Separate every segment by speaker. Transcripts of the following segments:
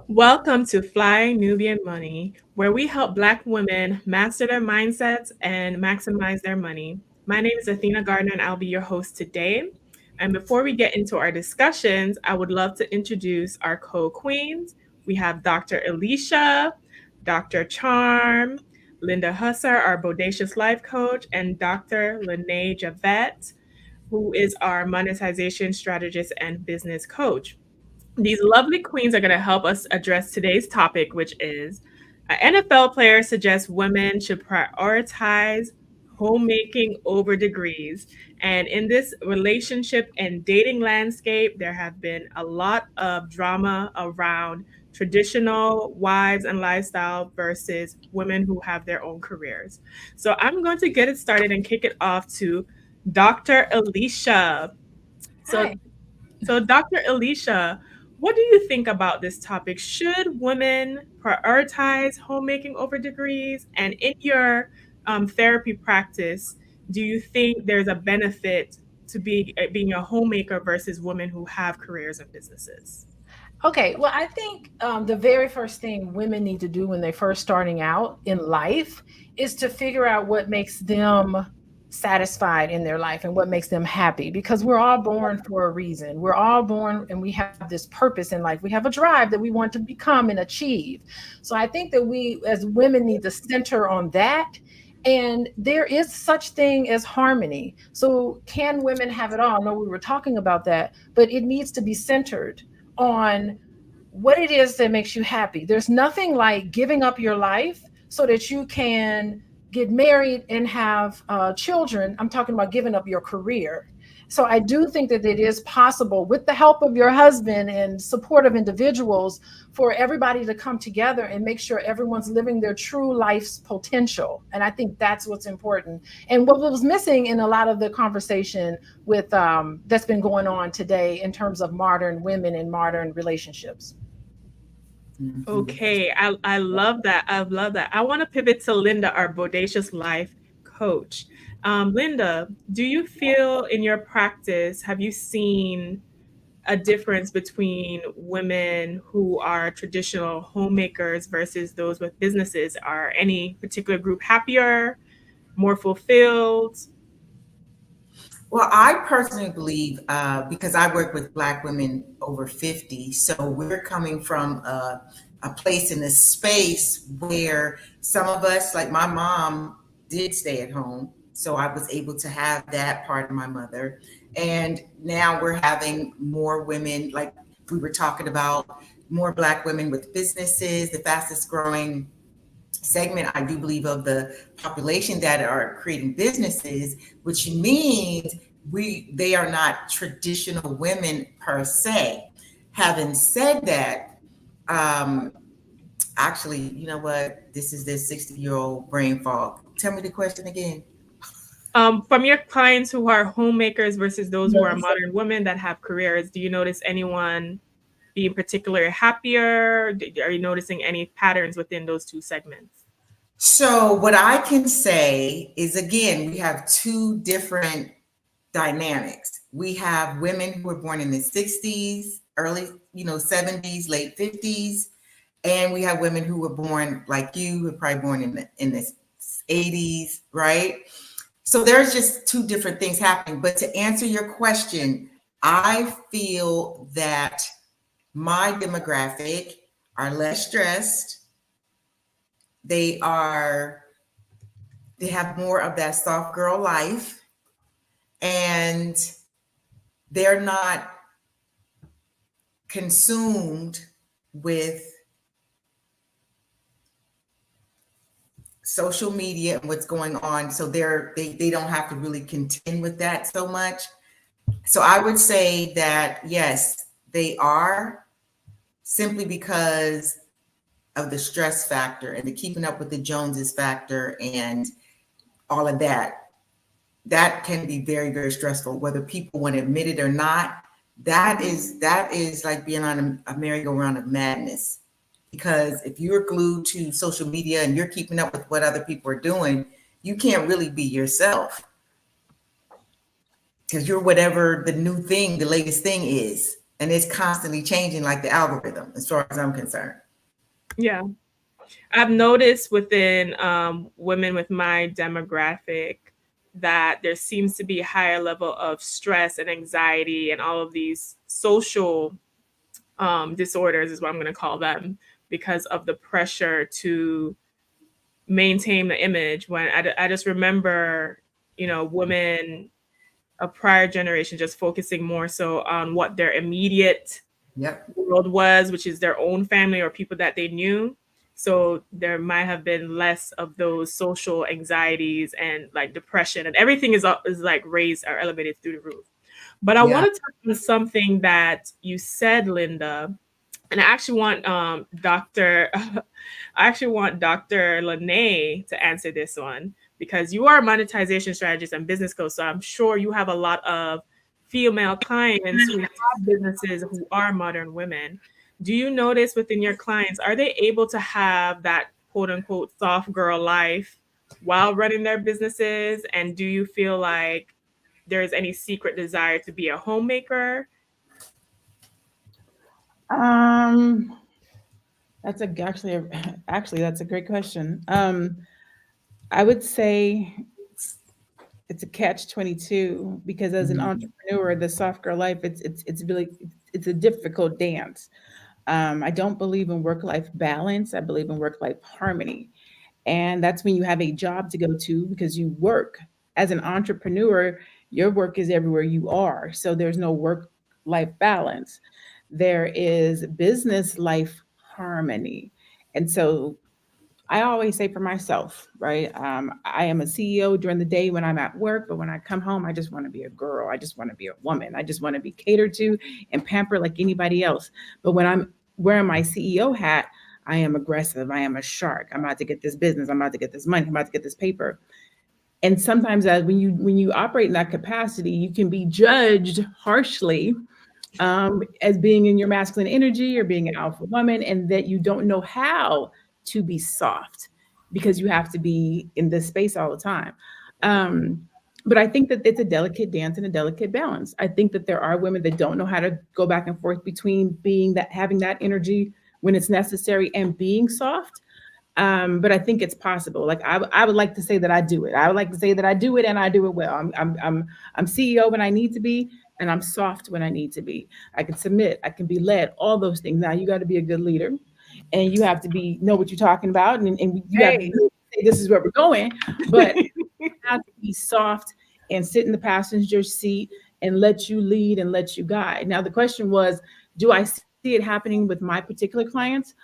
Speaker 1: Welcome to Fly Nubian Money, where we help Black women master their mindsets and maximize their money. My name is Athena Gardner, and I'll be your host today. And before we get into our discussions, I would love to introduce our co queens. We have Dr. Alicia, Dr. Charm, Linda Husser, our Bodacious Life Coach, and Dr. Lene Javette, who is our monetization strategist and business coach. These lovely queens are going to help us address today's topic, which is NFL player suggests women should prioritize homemaking over degrees. And in this relationship and dating landscape, there have been a lot of drama around traditional wives and lifestyle versus women who have their own careers. So I'm going to get it started and kick it off to Dr. Alicia. So
Speaker 2: Hi.
Speaker 1: so, Dr. Alicia, what do you think about this topic? Should women prioritize homemaking over degrees? And in your therapy practice, do you think there's a benefit to being a homemaker versus women who have careers and businesses?
Speaker 2: Okay, well, I think the very first thing women need to do when they're first starting out in life is to figure out what makes them satisfied in their life and what makes them happy because we're all born for a reason. We're all born and we have this purpose in life. We have a drive that we want to become and achieve. So I think that we as women need to center on that. And there is such thing as harmony. So can women have it all? No, we were talking about that, but it needs to be centered on what it is that makes you happy. There's nothing like giving up your life so that you can get married and have children. I'm talking about giving up your career. So I do think that it is possible with the help of your husband and supportive individuals for everybody to come together and make sure everyone's living their true life's potential. And I think that's what's important. And what was missing in a lot of the conversation with that's been going on today in terms of modern women and modern relationships.
Speaker 3: Mhm.
Speaker 1: Okay, I love that. I love that. I want to pivot to Linda, our Bodacious Life coach. Linda, do you feel in your practice, have you seen a difference between women who are traditional homemakers versus those with businesses? Are any particular group happier, more fulfilled?
Speaker 3: Well, I personally believe because I work with Black women over 50, so we're coming from a place in a space where some of us, like my mom, did stay at home. So I was able to have that part of my mother. And now we're having more women, like we were talking about, more Black women with businesses, the fastest growing segment, I do believe, of the population that are creating businesses, which means they are not traditional women per se. Having said that, um, actually, you know what? This is this 60-year-old brain fog. Tell me the question again.
Speaker 1: From your clients who are homemakers versus those who are
Speaker 3: Yes.
Speaker 1: modern women that have careers, do you notice anyone being particularly happier? Are you noticing any patterns within those two segments?
Speaker 3: So what I can say is, again, we have two different dynamics. We have women who were born in the 60s, early, 70s, late 50s, and we have women who were born like you, who were probably born in the 80s, right? So there's just two different things happening. But to answer your question, I feel that my demographic are less stressed. They are they have more of that soft girl life, and they're not consumed with social media and what's going on. So they don't have to really contend with that so much. So I would say that yes, they are, simply because of the stress factor and the keeping up with the Joneses factor and all of that. That can be very, very stressful, whether people want to admit it or not. That is like being on a merry-go-round of madness. Because if you're glued to social media and you're keeping up with what other people are doing, you can't really be yourself because you're whatever the new thing, the latest thing is. and it's constantly changing, like the algorithm, as far as I'm concerned.
Speaker 1: Yeah. I've noticed within women with my demographic that there seems to be a higher level of stress and anxiety and all of these social disorders, is what I'm going to call them, because of the pressure to maintain the image. When I just remember, women a prior generation just focusing more so on what their immediate
Speaker 3: Yep.
Speaker 1: world was, which is their own family or people that they knew. So there might have been less of those social anxieties and like depression, and everything is like raised or elevated through the roof. But I
Speaker 3: Yeah.
Speaker 1: want to touch on something that you said, Linda, and I actually want Dr. I actually want Dr. Lene to answer this one, because you are a monetization strategist and business coach. So I'm sure you have a lot of female clients who have businesses who are modern women. Do you notice within your clients, are they able to have that quote unquote soft girl life while running their businesses? And do you feel like there's any secret desire to be a homemaker?
Speaker 4: Um, actually that's a great question. I would say it's a catch 22 because as an entrepreneur, the soft girl life, it's really it's a difficult dance. I don't believe in work life balance. I believe in work life harmony. And that's when you have a job to go to because you work. As an entrepreneur, your work is everywhere you are. So there's no work life balance. There is business life harmony. And so I always say for myself, right? I am a CEO during the day when I'm at work, but when I come home, I just want to be a girl. I just want to be a woman. I just want to be catered to and pampered like anybody else. But when I'm wearing my CEO hat, I am aggressive. I am a shark. I'm about to get this business. I'm about to get this money. I'm about to get this paper. And sometimes when you operate in that capacity, you can be judged harshly as being in your masculine energy or being an alpha woman, and that you don't know how to be soft because you have to be in this space all the time. Um, but I think that it's a delicate dance and a delicate balance. I think that there are women that don't know how to go back and forth between being that, having that energy when it's necessary and being soft. But I think it's possible. Like I would like to say that I do it. I would like to say that I do it and I do it well. I'm CEO when I need to be, and I'm soft when I need to be. I can submit. I can be led. All those things. Now you got to be a good leader, and you have to be know what you're talking about, and you have to say this is where we're going. But you have to be soft and sit in the passenger seat and let you lead and let you guide. Now the question was, do I see it happening with my particular clients?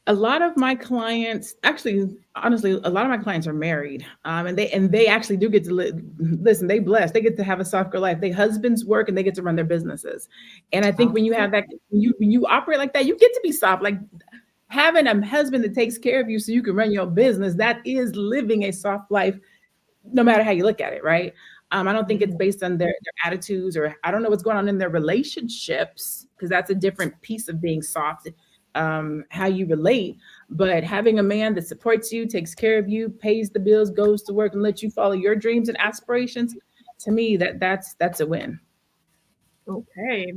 Speaker 4: A lot of my clients, actually, honestly, a lot of my clients are married, and they actually do get to listen. They blessed. They get to have a soft girl life. They husbands work and they get to run their businesses. And I think when you have that, when you operate like that, you get to be soft. Like having a husband that takes care of you so you can run your business. That is living a soft life, no matter how you look at it, right? I don't think it's based on their attitudes, or I don't know what's going on in their relationships, because that's a different piece of being soft, how you relate. But having a man that supports you, takes care of you, pays the bills, goes to work, and lets you follow your dreams and aspirations, to me, that's a win.
Speaker 1: Okay.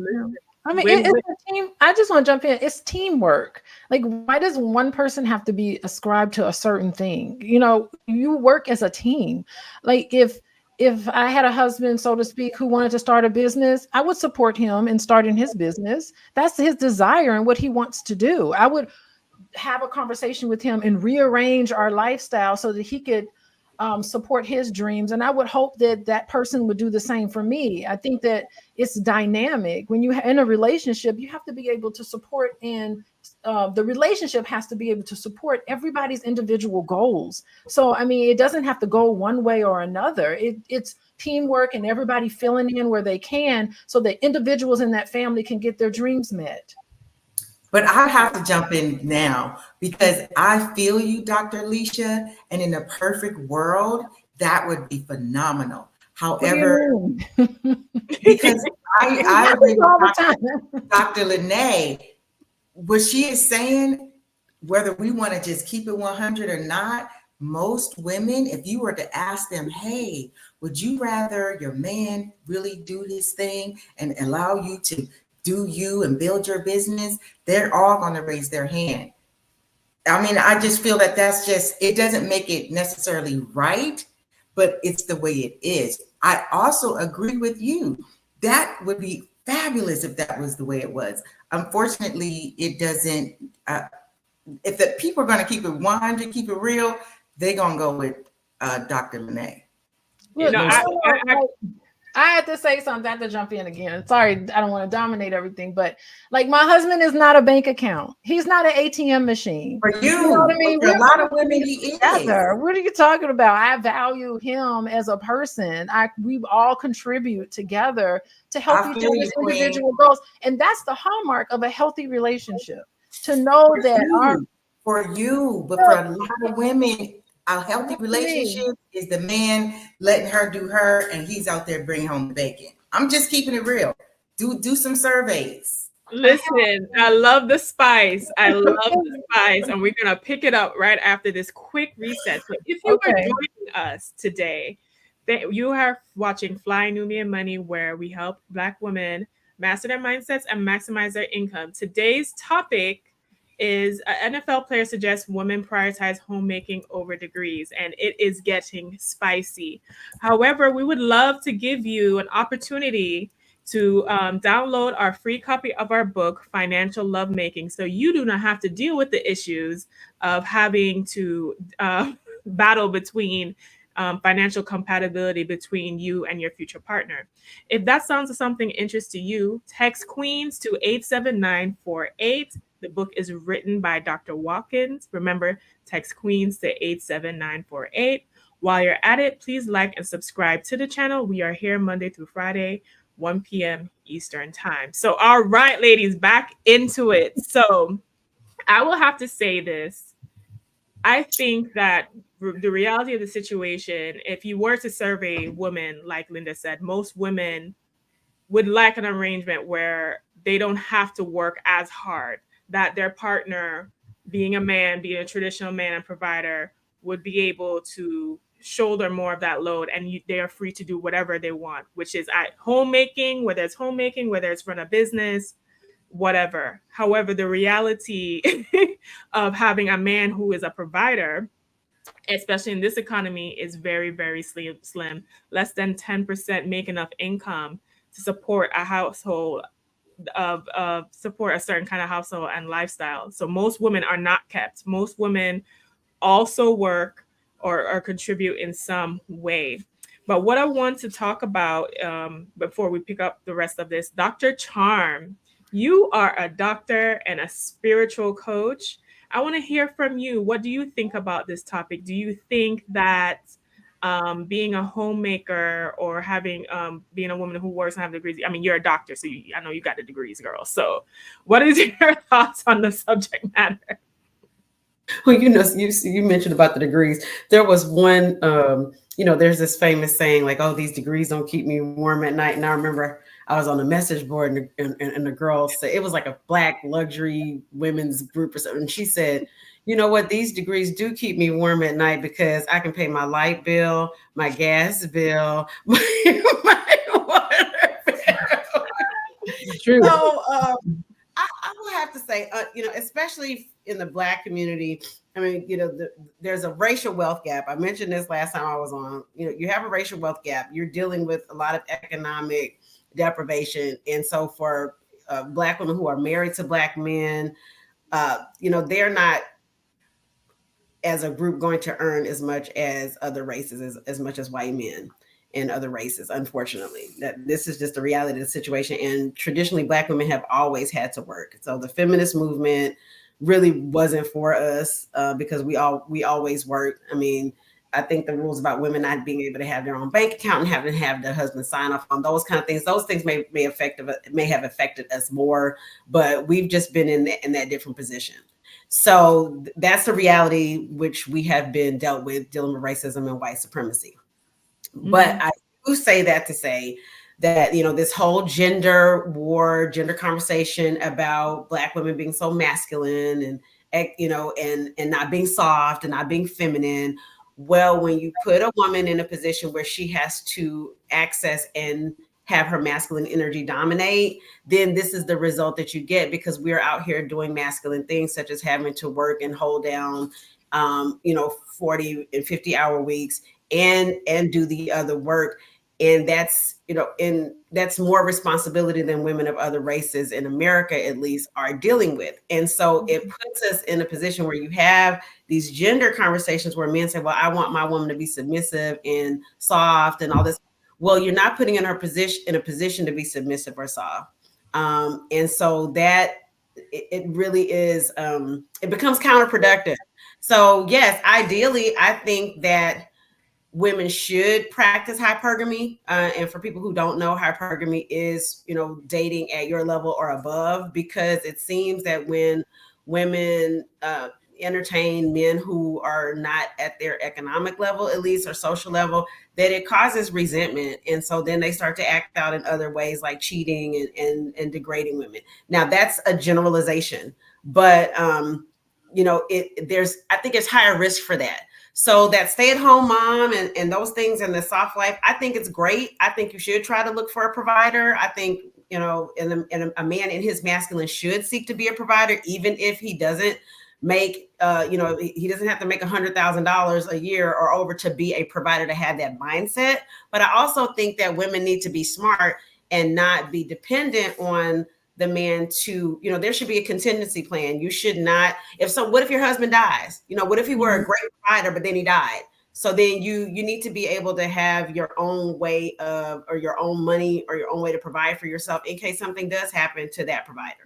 Speaker 2: I mean,
Speaker 1: Win-win.
Speaker 2: it's a team. I just want to jump in. It's teamwork. Like, why does one person have to be ascribed to a certain thing? You work as a team. Like, if I had a husband, so to speak, who wanted to start a business, I would support him in starting his business. That's his desire and what he wants to do. I would have a conversation with him and rearrange our lifestyle so that he could support his dreams. And I would hope that that person would do the same for me. I think that it's dynamic. When you're in a relationship, you have to be able to support, and the relationship has to be able to support everybody's individual goals. So, I mean, it doesn't have to go one way or another. It's teamwork and everybody filling in where they can so that individuals in that family can get their dreams met.
Speaker 3: But I have to jump in now because I feel you, Dr. Alicia, and in a perfect world, that would be phenomenal. However, because I agree with Dr. Lene, what she is saying, whether we want to just keep it 100 or not, most women, if you were to ask them, hey, would you rather your man really do his thing and allow you to do you and build your business? They're all going to raise their hand. I mean, I just feel that that's just, it doesn't make it necessarily right, but it's the way it is. I also agree with you. That would be fabulous if that was the way it was. Unfortunately, it doesn't. If the people are going to keep it 100, keep it real, they're going to go with Dr. Lene.
Speaker 1: You know,
Speaker 2: I had to say something. I have to jump in again. Sorry, I don't want to dominate everything, but like my husband is not a bank account. He's not an ATM machine.
Speaker 3: For you know what I mean? For a lot of women, he is.
Speaker 2: What are you talking about? I value him as a person. We all contribute together to help each other's individual goals, and that's the hallmark of a healthy relationship. To know that
Speaker 3: for you, but for a lot of women, a healthy relationship is the man letting her do her, and he's out there bringing home the bacon. I'm just keeping it real. Do some surveys.
Speaker 1: Listen, I love the spice. I love the spice, and we're gonna pick it up right after this quick reset. So, if you are joining us today, you are watching Fly Nubian Money, where we help Black women master their mindsets and maximize their income. Today's topic is an NFL player suggests women prioritize homemaking over degrees, and it is getting spicy. However, we would love to give you an opportunity to download our free copy of our book, Financial Lovemaking, so you do not have to deal with the issues of having to battle between financial compatibility between you and your future partner. If that sounds of something interest to you, text Queens to 87948. The book is written by Dr. Watkins. Remember, text Queens to 87948. While you're at it, please like and subscribe to the channel. We are here Monday through Friday, 1 p.m. Eastern time. So, all right, ladies, back into it. So, I will have to say this. I think that the reality of the situation, if you were to survey women, like Linda said, most women would like an arrangement where they don't have to work as hard, that their partner, being a man, being a traditional man and provider, would be able to shoulder more of that load, and they are free to do whatever they want, which is at homemaking, whether it's run a business, whatever. However, the reality of having a man who is a provider, especially in this economy, is very, very slim. Less than 10% make enough income to support a household, support a certain kind of household and lifestyle. So most women are not kept. Most women also work or contribute in some way. But what I want to talk about before we pick up the rest of this, Dr. Charm, you are a doctor and a spiritual coach. I want to hear from you. What do you think about this topic? Do you think that being a homemaker or having being a woman who works and have degrees, I mean, you're a doctor, so I know you got the degrees, girl. So what is your thoughts on the subject matter?
Speaker 5: Well, you mentioned about the degrees. There was one, there's this famous saying like, "Oh, these degrees don't keep me warm at night." And I remember I was on a message board and the girl said, it was like a Black luxury women's group or something. And she said, "You know what? These degrees do keep me warm at night because I can pay my light bill, my gas bill, my water bill."
Speaker 2: True.
Speaker 5: So I will have to say, especially in the Black community, I mean, there's a racial wealth gap. I mentioned this last time I was on. You have a racial wealth gap. You're dealing with a lot of economic deprivation. And so for Black women who are married to Black men, they're not as a group going to earn as much as other races, as much as white men and other races, unfortunately. That this is just the reality of the situation. And traditionally, Black women have always had to work. So the feminist movement really wasn't for us because we always worked. I mean, I think the rules about women not being able to have their own bank account and having to have their husband sign off on those kind of things, those things may have affected us more, but we've just been in that different position. So that's the reality which we have been dealing with racism and white supremacy. Mm-hmm. But I do say that to say that, this whole gender conversation about Black women being so masculine and not being soft and not being feminine, Well, when you put a woman in a position where she has to access and have her masculine energy dominate, then this is the result that you get, because we're out here doing masculine things such as having to work and hold down 40 and 50-hour weeks and do the other work. And that's more responsibility than women of other races in America, at least, are dealing with. And so it puts us in a position where you have these gender conversations where men say, well, I want my woman to be submissive and soft and all this. Well, you're not putting in a position to be submissive or soft. And so that it really is, it becomes counterproductive. So yes, ideally, I think that women should practice hypergamy. And for people who don't know, hypergamy is, dating at your level or above, because it seems that when women entertain men who are not at their economic level, at least, or social level, that it causes resentment. And so then they start to act out in other ways, like cheating and degrading women. Now that's a generalization, but I think it's higher risk for that. So that stay-at-home mom and those things in the soft life, I think it's great. I think you should try to look for a provider. I think, and a man in his masculine should seek to be a provider, even if he doesn't make, he doesn't have to make $100,000 a year or over to be a provider, to have that mindset. But I also think that women need to be smart and not be dependent on the man to, there should be a contingency plan. You should not, what if your husband dies? What if he were a great provider, but then he died? So then you need to be able to have your own way of, or your own money, or your own way to provide for yourself in case something does happen to that provider.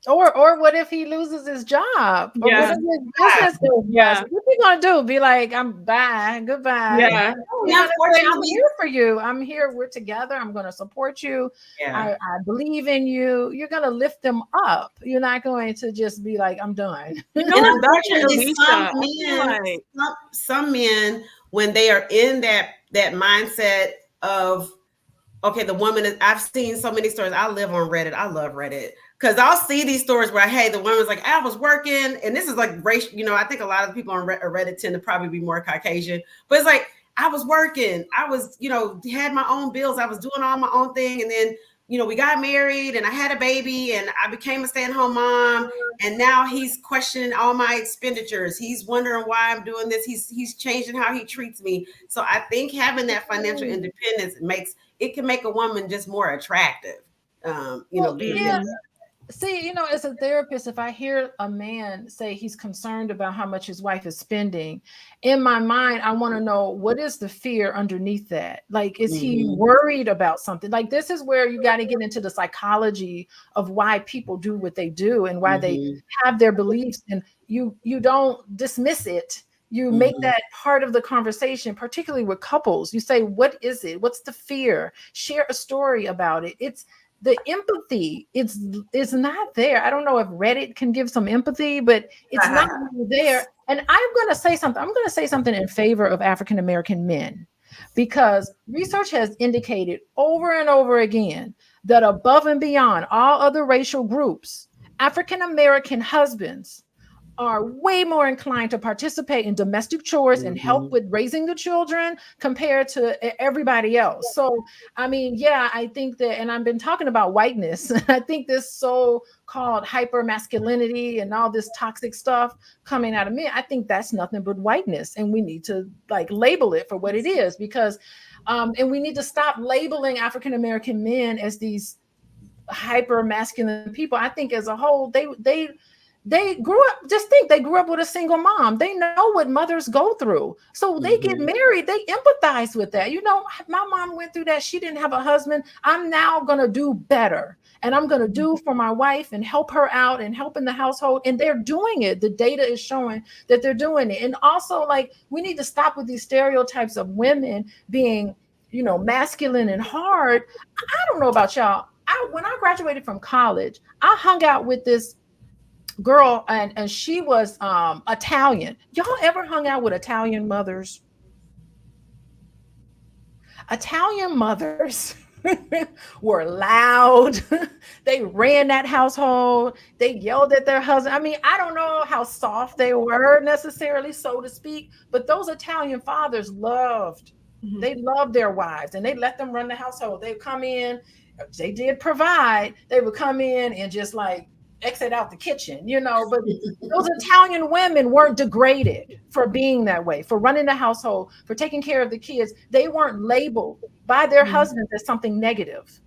Speaker 2: Or what if he loses his job? Or
Speaker 1: Yeah.
Speaker 2: what if his business goes bust? What are you gonna do? Be like, goodbye.
Speaker 1: Yeah.
Speaker 2: I'm here for you. I'm here. We're together. I'm gonna support you.
Speaker 5: Yeah.
Speaker 2: I believe in you. You're gonna lift them up. You're not going to just be like, I'm done.
Speaker 1: And unfortunately,
Speaker 5: some men, when they are in that mindset of, okay, the woman is, I've seen so many stories. I live on Reddit. I love Reddit, because I'll see these stories where, hey, the woman's like, I was working, and this is like race. I think a lot of the people on Reddit tend to probably be more Caucasian, but it's like, I was working, I was, had my own bills, I was doing all my own thing, and then, we got married, and I had a baby, and I became a stay-at-home mom, and now he's questioning all my expenditures. He's wondering why I'm doing this. He's changing how he treats me. So I think having that financial independence can make a woman just more attractive.
Speaker 2: See, as a therapist, if I hear a man say he's concerned about how much his wife is spending, in my mind, I want to know, what is the fear underneath that? Like, is he worried about something? Like, this is where you got to get into the psychology of why people do what they do and why they have their beliefs. And you don't dismiss it. You make that part of the conversation, particularly with couples. You say, what is it? What's the fear? Share a story about it. It's the empathy. It's not there. I don't know if Reddit can give some empathy, but it's not really there. And I'm going to say something. I'm going to say something in favor of African-American men, because research has indicated over and over again that above and beyond all other racial groups, African-American husbands are way more inclined to participate in domestic chores and help with raising the children compared to everybody else. So, I mean, I think that, and I've been talking about whiteness. I think this so-called hyper masculinity and all this toxic stuff coming out of men, I think that's nothing but whiteness. And we need to label it for what it is, because, and we need to stop labeling African-American men as these hyper masculine people. I think as a whole, they grew up, they grew up with a single mom. They know what mothers go through. So they get married, they empathize with that. My mom went through that. She didn't have a husband. I'm now going to do better. And I'm going to do for my wife and help her out and help in the household. And they're doing it. The data is showing that they're doing it. And also, we need to stop with these stereotypes of women being, masculine and hard. I don't know about y'all. When I graduated from college, I hung out with this girl, and she was Italian. Y'all ever hung out with Italian mothers? Italian mothers were loud. They ran that household. They yelled at their husband. I mean, I don't know how soft they were necessarily, so to speak, but those Italian fathers loved. They loved their wives and they let them run the household. They come in, they did provide. They would come in and just like exit out the kitchen, but those Italian women weren't degraded for being that way, for running the household, for taking care of the kids. They weren't labeled by their husbands as something negative.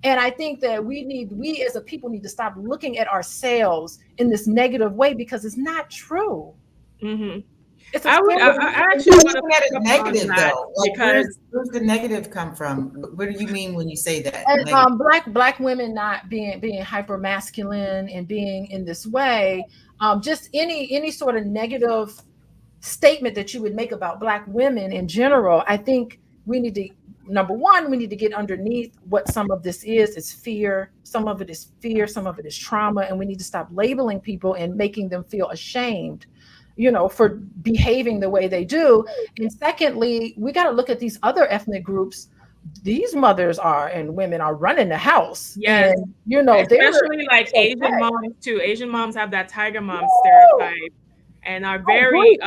Speaker 2: And I think that we as a people need to stop looking at ourselves in this negative way because it's not true. It's
Speaker 1: I actually want to
Speaker 3: at it negative though. Like,
Speaker 1: because
Speaker 3: where's the negative come from? What do you mean when you say that?
Speaker 2: Black women not being hyper masculine and being in this way, just any sort of negative statement that you would make about Black women in general. I think we need to, number one, we need to get underneath what some of this is. It's fear. Some of it is fear. Some of it is trauma. And we need to stop labeling people and making them feel ashamed, for behaving the way they do. And secondly, we got to look at these other ethnic groups. These mothers and women are running the house.
Speaker 1: Yes.
Speaker 2: And,
Speaker 1: especially like Asian moms too. Asian moms have that tiger mom stereotype and are very,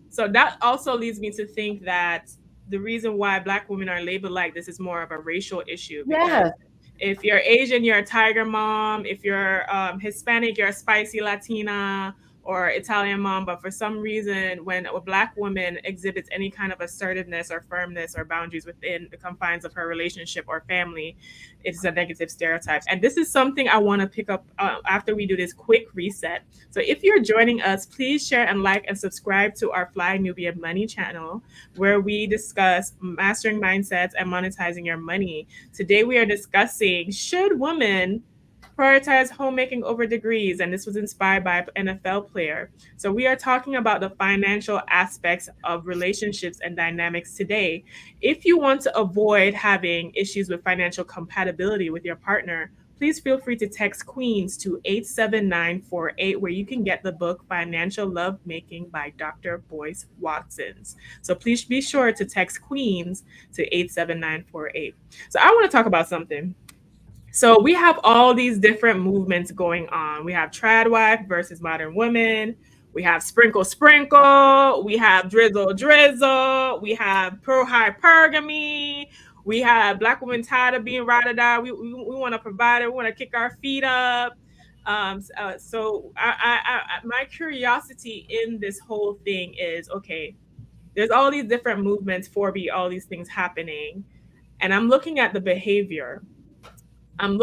Speaker 1: so that also leads me to think that the reason why Black women are labeled like this is more of a racial issue.
Speaker 2: Yes.
Speaker 1: If you're Asian, you're a tiger mom. If you're Hispanic, you're a spicy Latina or Italian mom. But for some reason, when a Black woman exhibits any kind of assertiveness or firmness or boundaries within the confines of her relationship or family, it's a negative stereotype. And this is something I want to pick up after we do this quick reset. So if you're joining us, please share and like and subscribe to our Fly Nubian Money channel, where we discuss mastering mindsets and monetizing your money. Today we are discussing, should women prioritize homemaking over degrees? And this was inspired by an NFL player. So we are talking about the financial aspects of relationships and dynamics today. If you want to avoid having issues with financial compatibility with your partner, please feel free to text Queens to 87948, where you can get the book Financial Love Making by Dr. Boyce Watsons. So please be sure to text Queens to 87948. So I want to talk about something. So we have all these different movements going on. We have trad wife versus modern women. We have sprinkle sprinkle. We have drizzle drizzle. We have pro hypergamy. We have Black women tired of being ride or die. We want to provide it. We want to kick our feet up. So my curiosity in this whole thing is, okay, there's all these different movements for all these things happening, and I'm looking at the behavior. I'm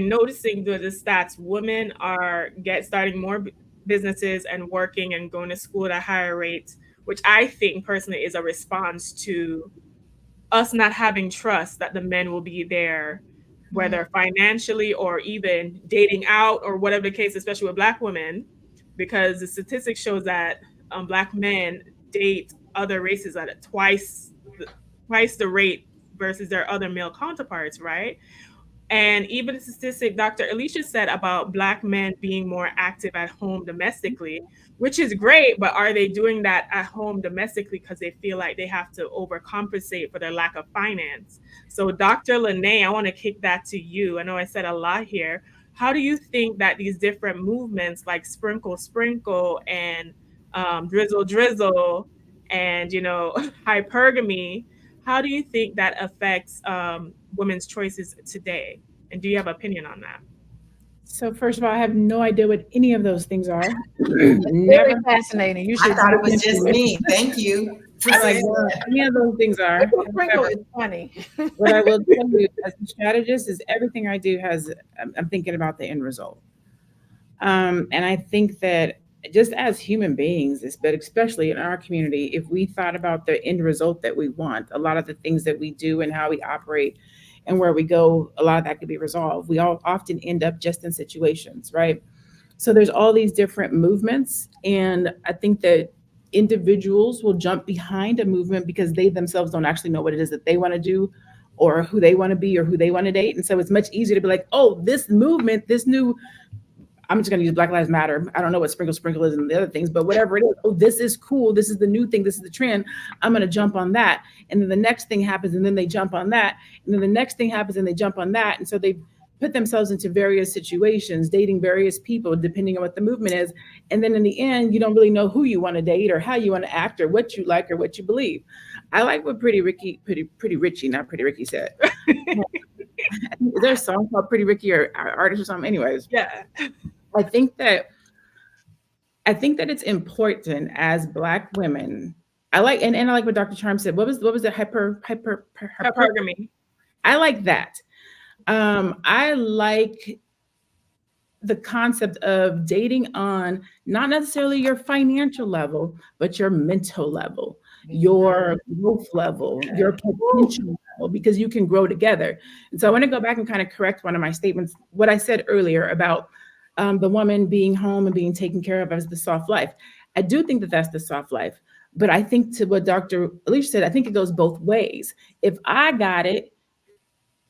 Speaker 1: noticing through the stats, women are starting more businesses and working and going to school at a higher rate, which I think personally is a response to us not having trust that the men will be there, whether financially or even dating out or whatever the case, especially with Black women, because the statistics shows that Black men date other races at twice the rate versus their other male counterparts, right? And even the statistic Dr. Alicia said about Black men being more active at home domestically, which is great, but are they doing that at home domestically because they feel like they have to overcompensate for their lack of finance? So Dr. Lene, I want to kick that to you. I know I said a lot here. How do you think that these different movements like sprinkle sprinkle and drizzle drizzle and hypergamy, how do you think that affects women's choices today? And do you have an opinion on that?
Speaker 4: So first of all, I have no idea what any of those things are.
Speaker 2: Very fascinating. You should.
Speaker 3: I thought it was just me. Thank you.
Speaker 4: Like, any of those things are.
Speaker 2: Sprinkle is funny.
Speaker 4: What I will tell you as a strategist is everything I do I'm thinking about the end result. And I think that just as human beings, but especially in our community, if we thought about the end result that we want, a lot of the things that we do and how we operate and where we go, a lot of that could be resolved. We all often end up just in situations, right? So there's all these different movements. And I think that individuals will jump behind a movement because they themselves don't actually know what it is that they want to do or who they want to be or who they want to date. And so it's much easier to be like, oh, this movement, this new I'm just going to use Black Lives Matter. I don't know what sprinkle is and the other things, but whatever it is, oh, this is cool. This is the new thing. This is the trend. I'm going to jump on that. And then the next thing happens, and then they jump on that. And then the next thing happens, and they jump on that. And so they put themselves into various situations, dating various people, depending on what the movement is. And then in the end, you don't really know who you want to date or how you want to act or what you like or what you believe. I like what Pretty Richie said. Is there a song called Pretty Ricky or artist or something? Anyways,
Speaker 1: Yeah.
Speaker 4: I think that it's important as Black women. I like what Dr. Charm said. What was the hypergamy? I like that. I like the concept of dating on not necessarily your financial level, but your mental level, your growth level, your potential level, because you can grow together. And so I want to go back and kind of correct one of my statements, what I said earlier about the woman being home and being taken care of as the soft life. I do think that that's the soft life, but I think to what Dr. Alicia said, I think it goes both ways. If I got it,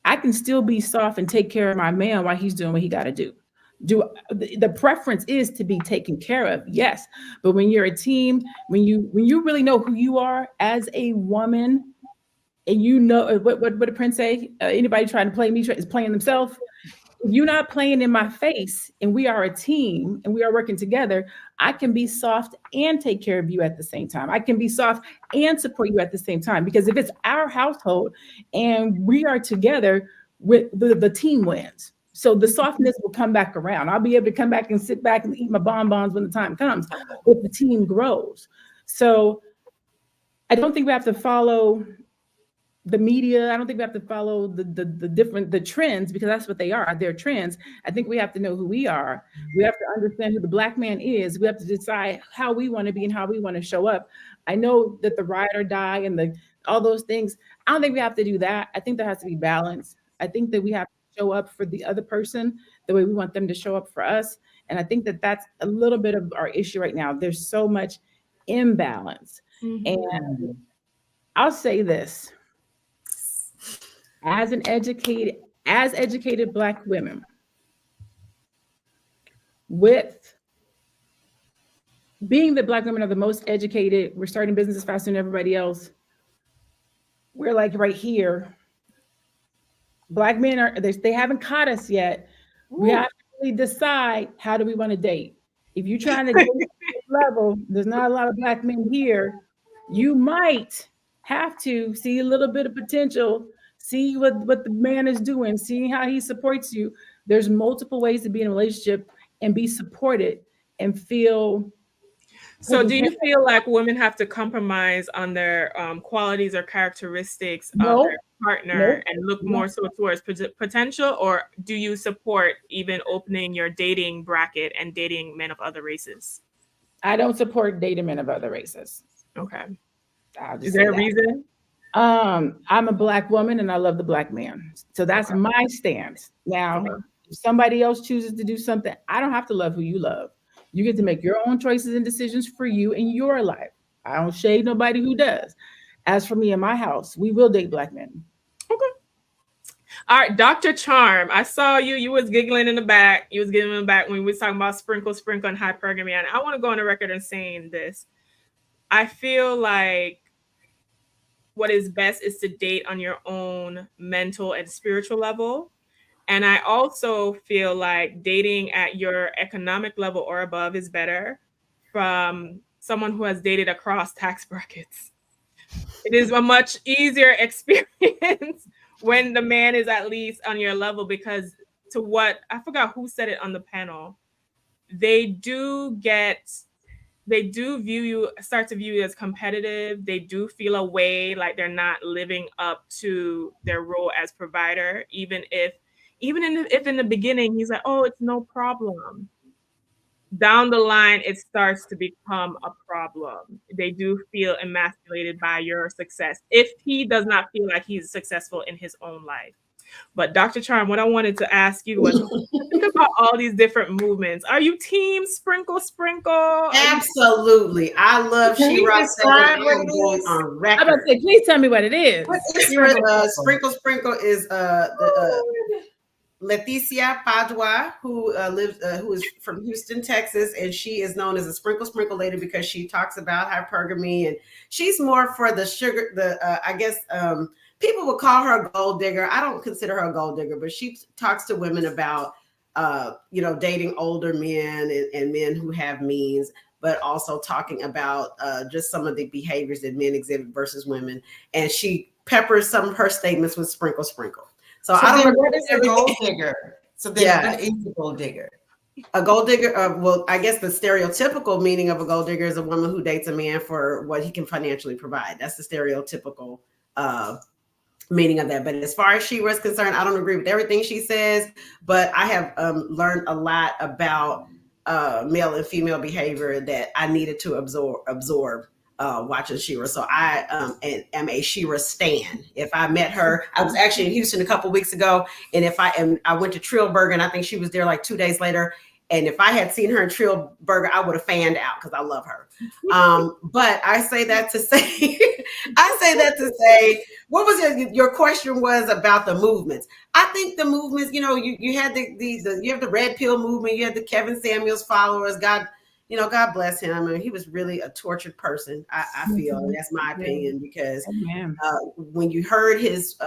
Speaker 4: I can still be soft and take care of my man while he's doing what he got to do. The preference is to be taken care of, yes. But when you're a team, when you really know who you are as a woman, and you know what did Prince say? Anybody trying to play me is playing themselves. If you're not playing in my face, and we are a team and we are working together, I can be soft and take care of you at the same time. I can be soft and support you at the same time. Because if it's our household and we are together, with the team wins. So the softness will come back around. I'll be able to come back and sit back and eat my bonbons when the time comes, if the team grows. So I don't think we have to follow the media. I don't think we have to follow the trends, because that's what they are. They're trends. I think we have to know who we are. We have to understand who the Black man is. We have to decide how we want to be and how we want to show up. I know that the ride or die and all those things, I don't think we have to do that. I think there has to be balance. I think that we have to show up for the other person the way we want them to show up for us. And I think that that's a little bit of our issue right now. There's so much imbalance. And I'll say this. As educated Black women, with being that Black women are the most educated, we're starting businesses faster than everybody else. We're like right here. Black men they haven't caught us yet. Ooh. We have to really decide, how do we want to date? If you're trying to date at this level, there's not a lot of Black men here. You might have to see a little bit of potential. See what the man is doing, see how he supports you. There's multiple ways to be in a relationship and be supported and feel.
Speaker 1: So do you feel like women have to compromise on their qualities or characteristics of their partner and look more so towards potential? Or do you support even opening your dating bracket and dating men of other races?
Speaker 4: I don't support dating men of other races.
Speaker 1: Okay. Is there a reason?
Speaker 4: I'm a Black woman and I love the Black man. So that's my stance. Now, if somebody else chooses to do something, I don't have to love who you love. You get to make your own choices and decisions for you in your life. I don't shade nobody who does. As for me and my house, we will date Black men.
Speaker 1: Okay. All right, Dr. Charm, I saw you. You was giggling in the back. You was giggling in the back when we was talking about sprinkle, and hypergamy. And I want to go on the record and saying this. I feel like what is best is to date on your own mental and spiritual level. And I also feel like dating at your economic level or above is better from someone who has dated across tax brackets. It is a much easier experience when the man is at least on your level, because I forgot who said it on the panel, they do start to view you as competitive. They do feel a way like they're not living up to their role as provider, even if in the beginning he's like, oh, it's no problem. Down the line, it starts to become a problem. They do feel emasculated by your success if he does not feel like he's successful in his own life. But Dr. Charm, what I wanted to ask you was, think about all these different movements. Are you team sprinkle?
Speaker 5: Absolutely. I love She-Rock.
Speaker 4: I'm about to say, please tell me what it is.
Speaker 5: Sprinkle is Leticia Padua, who who is from Houston, Texas, and she is known as a sprinkle lady because she talks about hypergamy, and she's more for the sugar. I guess people would call her a gold digger. I don't consider her a gold digger, but she talks to women about dating older men and men who have means, but also talking about just some of the behaviors that men exhibit versus women, and she peppers some of her statements with sprinkle. So I don't know
Speaker 3: what is a gold digger? So then what is a gold digger?
Speaker 5: A gold digger, well, I guess the stereotypical meaning of a gold digger is a woman who dates a man for what he can financially provide. That's the stereotypical meaning of that. But as far as Shira is concerned, I don't agree with everything she says, but I have learned a lot about male and female behavior that I needed to absorb watching Shira. So I am a Shira stan. If I met her, I was actually in Houston a couple weeks ago, and I went to Trillburger, and I think she was there like 2 days later. And if I had seen her in Trillburger, I would have fanned out because I love her. But I say that to say, what was your question was about the movements? I think the movements, you had you have the red pill movement, you had the Kevin Samuels followers. God bless him. I mean, he was really a tortured person. I feel, and that's my opinion, because when you heard his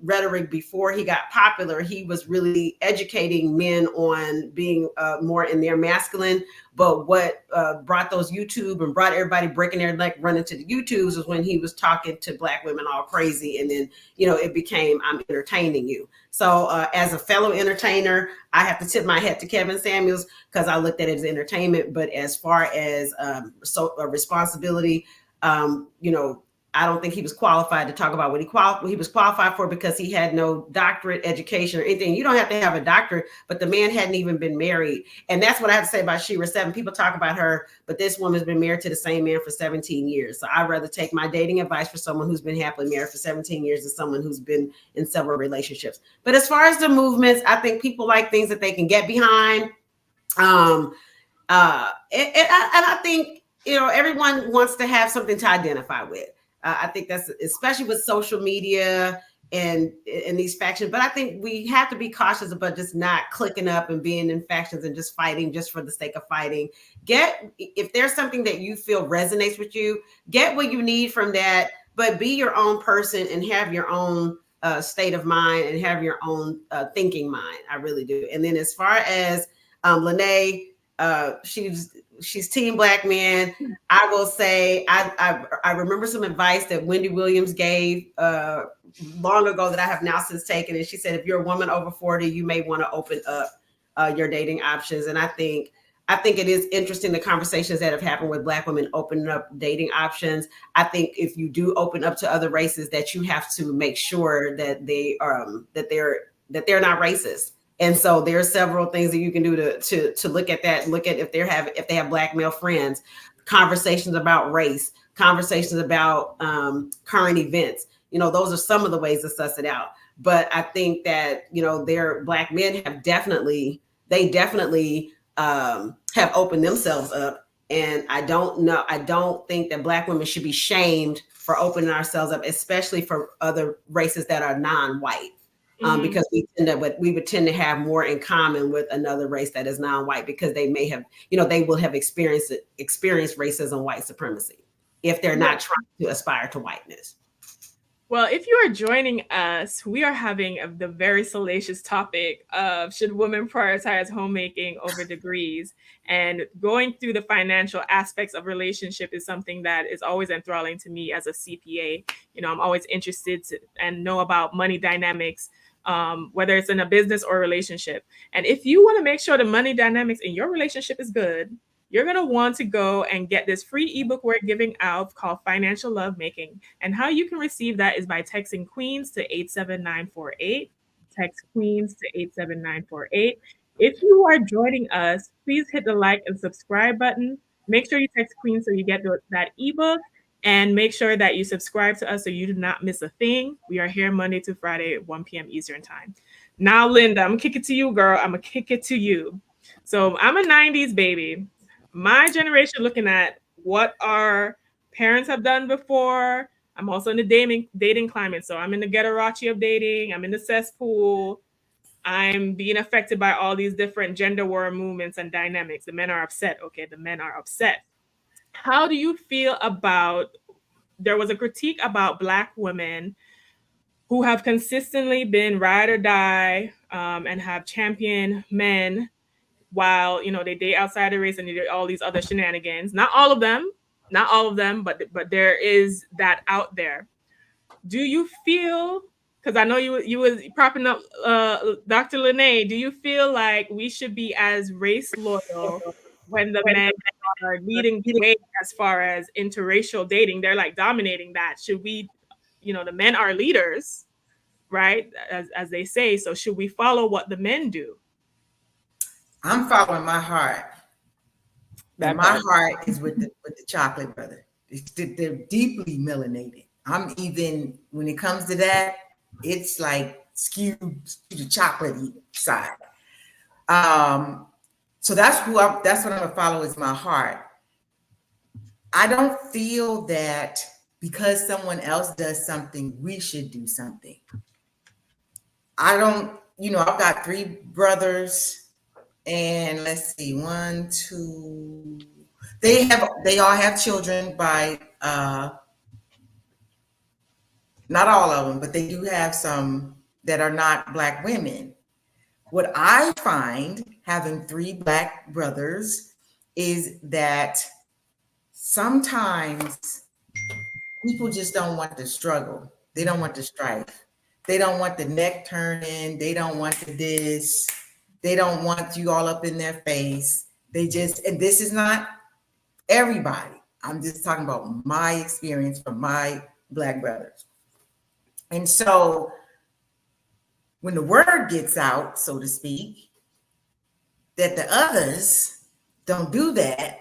Speaker 5: rhetoric before he got popular, he was really educating men on being more in their masculine. But what brought those YouTube and brought everybody breaking their neck running to the YouTubes was when he was talking to Black women all crazy. And then, it became, I'm entertaining you. So as a fellow entertainer, I have to tip my hat to Kevin Samuels because I looked at it as entertainment. But as far as responsibility, I don't think he was qualified to talk about what he was qualified for, because he had no doctorate education or anything. You don't have to have a doctorate, but the man hadn't even been married. And that's what I have to say about Shira 7. People talk about her, but this woman's been married to the same man for 17 years. So I'd rather take my dating advice for someone who's been happily married for 17 years than someone who's been in several relationships. But as far as the movements, I think people like things that they can get behind. And I think, everyone wants to have something to identify with. I think that's especially with social media and these factions. But I think we have to be cautious about just not clicking up and being in factions and just fighting just for the sake of fighting. If there's something that you feel resonates with you, get what you need from that, but be your own person and have your own state of mind and have your own thinking mind. I really do. And then as far as Lene, she's team Black men. I will say I remember some advice that Wendy Williams gave long ago that I have now since taken. And she said, if you're a woman over 40, you may want to open up your dating options. And I think it is interesting, the conversations that have happened with Black women opening up dating options. I think if you do open up to other races, that you have to make sure that they're not racist. And so there are several things that you can do to look at that. Look at if they have Black male friends, conversations about race, conversations about current events. Those are some of the ways to suss it out. But I think that their Black men have definitely have opened themselves up. And I don't think that Black women should be shamed for opening ourselves up, especially for other races that are non-white. Because we would tend to have more in common with another race that is non-white, because they may have, they will have experienced racism, white supremacy, if they're not trying to aspire to whiteness.
Speaker 1: Well, if you are joining us, we are having the very salacious topic of should women prioritize homemaking over degrees? And going through the financial aspects of relationship is something that is always enthralling to me as a CPA. I'm always interested and know about money dynamics, whether it's in a business or a relationship. And if you want to make sure the money dynamics in your relationship is good, you're going to want to go and get this free ebook we're giving out called Financial Lovemaking. And how you can receive that is by texting Queens to 87948. Text Queens to 87948. If you are joining us, please hit the like and subscribe button. Make sure you text Queens so you get that ebook. And make sure that you subscribe to us so you do not miss a thing. We are here Monday to Friday at 1 p.m. Eastern time. Now, Linda, I'm going to kick it to you, girl. I'm going to kick it to you. So I'm a 90s baby. My generation looking at what our parents have done before. I'm also in the dating climate. So I'm in the ghettorachi of dating. I'm in the cesspool. I'm being affected by all these different gender war movements and dynamics. The men are upset. Okay, the men are upset. How do you feel about, there was a critique about Black women who have consistently been ride or die, and have championed men while, they date outside the race and they do all these other shenanigans. Not all of them, but there is that out there. Do you feel, because I know you was propping up Dr. Lene, do you feel like we should be as race loyal when the men are leading the way as far as interracial dating? They're like dominating that. Should we, the men are leaders, right? As they say. So should we follow what the men do?
Speaker 3: I'm following my heart. And my heart is with the chocolate brother. They're deeply melanated. I'm even, when it comes to that, it's like skewed to the chocolatey side. So that's what I'm gonna follow, is my heart. I don't feel that because someone else does something, we should do something. I don't, I've got 3 brothers, and let's see, 1, 2. They all have children by not all of them, but they do have some that are not Black women. What I find having 3 Black brothers is that sometimes people just don't want the struggle. They don't want the strife. They don't want the neck turning. They don't want the this. They don't want you all up in their face. And this is not everybody. I'm just talking about my experience from my Black brothers. And so when the word gets out, so to speak, that the others don't do that,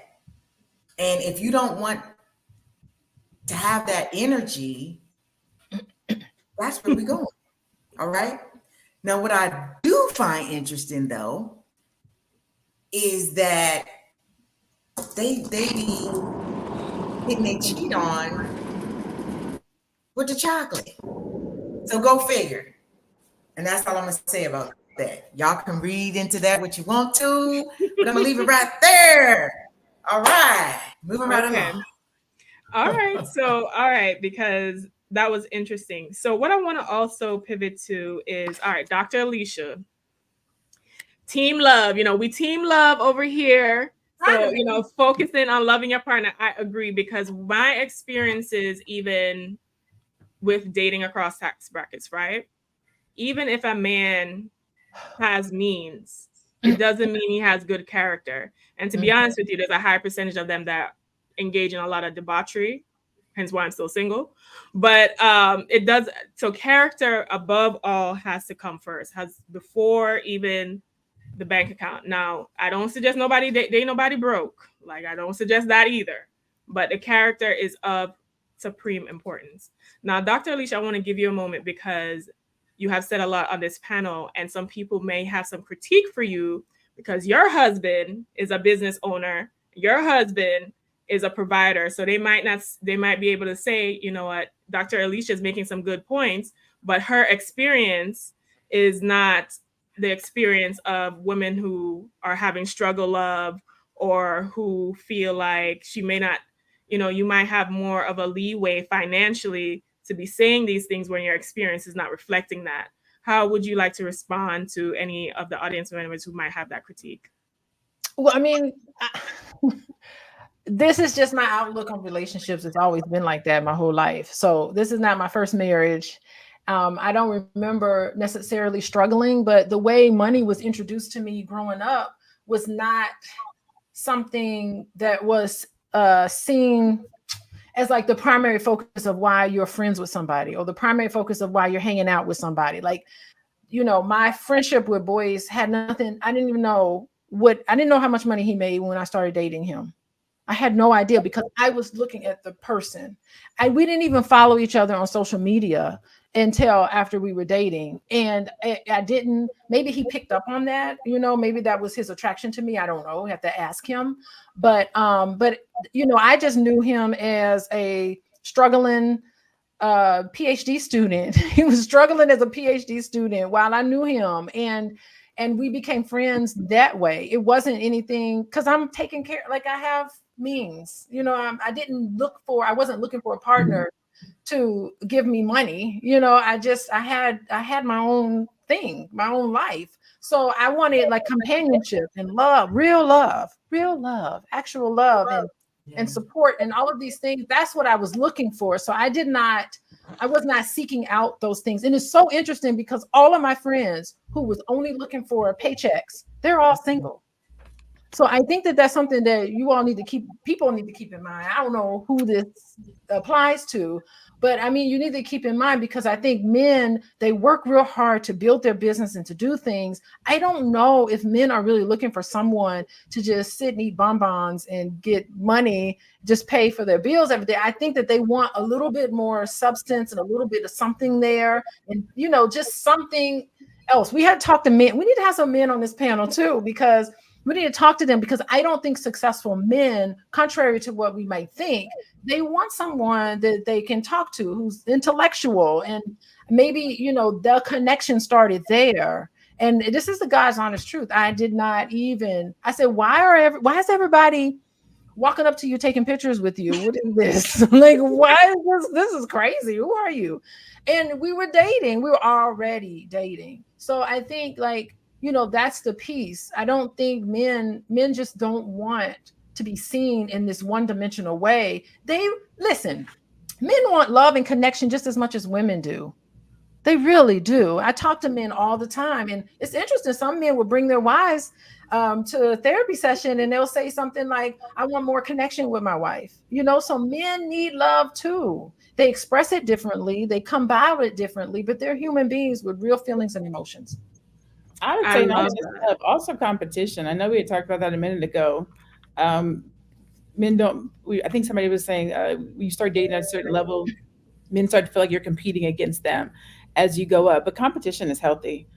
Speaker 3: and if you don't want to have that energy, that's where we're going. All right. Now, what I do find interesting, though, is that they be hitting their cheat on with the chocolate. So go figure. And that's all I'm gonna say about that. Y'all can read into that what you want to, but I'm gonna leave it right there. All right, moving right along.
Speaker 1: All right, because that was interesting. So what I want to also pivot to is, all right, Dr. Alicia, team love. We team love over here. So, focusing on loving your partner, I agree, because my experiences, even with dating across tax brackets, right? Even if a man has means, it doesn't mean he has good character. And to be honest with you, there's a high percentage of them that engage in a lot of debauchery, hence why I'm still single. But it does, so character above all has to come first, has before even the bank account. Now, I don't suggest nobody date nobody broke. Like, I don't suggest that either. But the character is of supreme importance. Now, Dr. Alicia, I want to give you a moment, because you have said a lot on this panel, and some people may have some critique for you because your husband is a business owner, your husband is a provider. So they might be able to say, you know what, Dr. Alicia is making some good points, but her experience is not the experience of women who are having struggle love, or who feel like she may not, you might have more of a leeway financially to be saying these things when your experience is not reflecting that. How would you like to respond to any of the audience members who might have that critique?
Speaker 2: Well, I mean, this is just my outlook on relationships. It's always been like that my whole life. So this is not my first marriage. I don't remember necessarily struggling, but the way money was introduced to me growing up was not something that was seen as like the primary focus of why you're friends with somebody, or the primary focus of why you're hanging out with somebody. Like, my friendship with boys had nothing. I didn't know how much money he made when I started dating him. I had no idea, because I was looking at the person. We didn't even follow each other on social media until after we were dating. And I didn't, maybe he picked up on that, maybe that was his attraction to me. I don't know, I have to ask him. But I just knew him as a struggling PhD student. He was struggling as a PhD student while I knew him, and we became friends that way. It wasn't anything because I'm taking care, like I have means, I wasn't looking for a partner to give me money. I had my own thing, my own life. So I wanted like companionship and love, real love, actual love, and support and all of these things. That's what I was looking for. So I was not seeking out those things. And it's so interesting because all of my friends who was only looking for paychecks, they're all single. So I think that that's something that people need to keep in mind. I don't know who this applies to, but I mean, you need to keep in mind, because I think men, they work real hard to build their business and to do things. I don't know if men are really looking for someone to just sit and eat bonbons and get money, just pay for their bills every day. I think that they want a little bit more substance and a little bit of something there, and, just something else. We had to talk to men. We need to have some men on this panel too, because we need to talk to them, because I don't think successful men, contrary to what we might think, they want someone that they can talk to who's intellectual, and maybe, the connection started there. And this is the God's honest truth. I said, why is everybody walking up to you, taking pictures with you? What is this? Like, why is this is crazy. Who are you? And we were dating. We were already dating. So I think, like, that's the piece. I don't think men just don't want to be seen in this one-dimensional way. Men want love and connection just as much as women do. They really do. I talk to men all the time, and it's interesting. Some men will bring their wives to a therapy session, and they'll say something like, I want more connection with my wife. So men need love too. They express it differently. They come by it differently, but they're human beings with real feelings and emotions.
Speaker 4: I would say not just love, also competition. I know we had talked about that a minute ago. Men don't. I think somebody was saying when you start dating at a certain level, men start to feel like you're competing against them as you go up. But competition is healthy.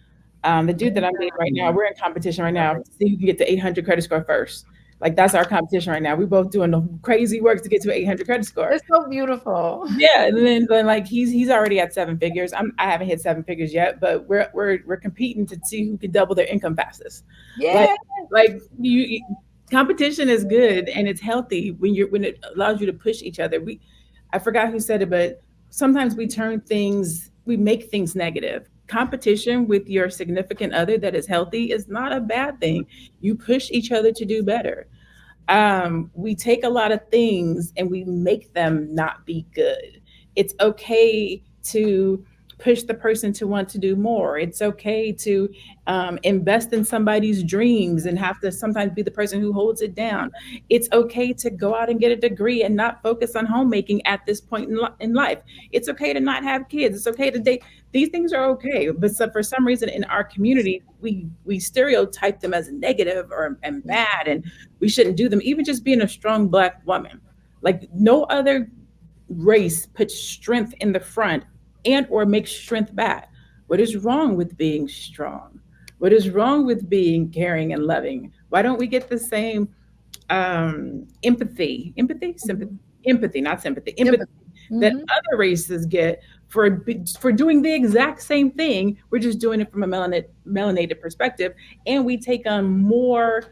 Speaker 4: The dude that I'm dating right now, we're in competition right now to see who can get to 800 credit score first. Like, that's our competition right now. We're both doing the crazy work to get to an 800 credit score.
Speaker 2: It's so beautiful.
Speaker 4: Yeah, and then like he's already at 7 figures. I haven't hit 7 figures yet, but we're competing to see who can double their income fastest.
Speaker 2: Yeah,
Speaker 4: Competition is good and it's healthy when it allows you to push each other. I forgot who said it, but sometimes we make things negative. Competition with your significant other that is healthy is not a bad thing. You push each other to do better. We take a lot of things and we make them not be good. It's okay to push the person to want to do more. It's okay to invest in somebody's dreams and have to sometimes be the person who holds it down. It's okay to go out and get a degree and not focus on homemaking at this point in life. It's okay to not have kids. It's okay to date. These things are okay. But for some reason in our community, we stereotype them as negative and bad, and we shouldn't do them. Even just being a strong Black woman, like no other race puts strength in the front and or makes strength bad. What is wrong with being strong? What is wrong with being caring and loving? Why don't we get the same empathy, not sympathy, empathy that other races get for doing the exact same thing? We're just doing it from a melanated perspective, and we take on more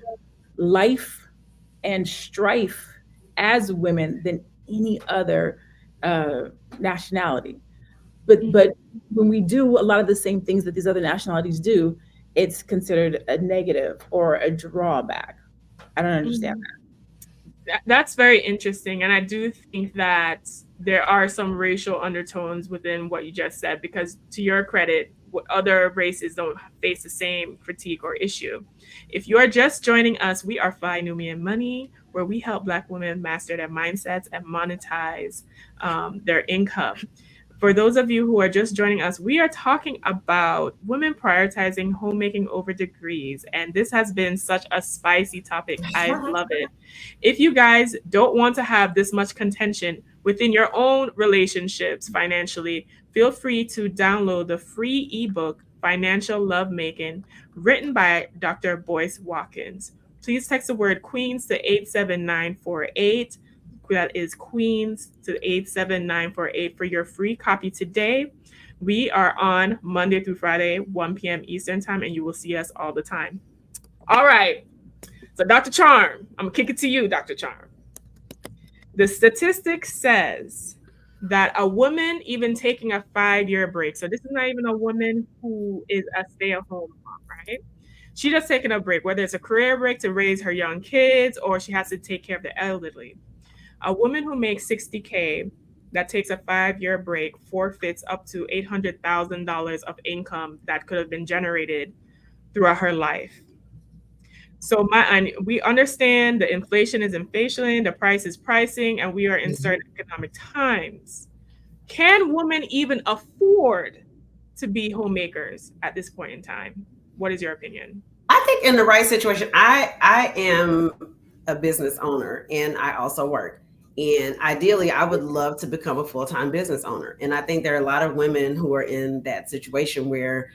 Speaker 4: life and strife as women than any other nationality. But when we do a lot of the same things that these other nationalities do, it's considered a negative or a drawback. I don't understand that.
Speaker 1: That's very interesting. And I do think that there are some racial undertones within what you just said, because to your credit, other races don't face the same critique or issue. If you are just joining us, we are Fly Nubian Money, where we help Black women master their mindsets and monetize their income. For those of you who are just joining us, we are talking about women prioritizing homemaking over degrees. And this has been such a spicy topic. I love it. If you guys don't want to have this much contention within your own relationships financially, feel free to download the free ebook, Financial Lovemaking, written by Dr. Boyce Watkins. Please text the word Queens to 87948. That is Queens to 87948 for your free copy today. We are on Monday through Friday, 1 p.m. Eastern time, and you will see us all the time. All right. So, Dr. Charm, I'm going to kick it to you, Dr. Charm. The statistic says that a woman even taking a 5-year break, so this is not even a woman who is a stay-at-home mom, right? She just taking a break, whether it's a career break to raise her young kids or she has to take care of the elderly. A woman who makes $60K that takes a 5-year break forfeits up to $800,000 of income that could have been generated throughout her life. So we understand the inflation is inflation, the price is pricing, and we are in certain economic times. Can women even afford to be homemakers at this point in time? What is your opinion?
Speaker 5: I think in the right situation, I am a business owner and I also work. And ideally, I would love to become a full-time business owner. And I think there are a lot of women who are in that situation where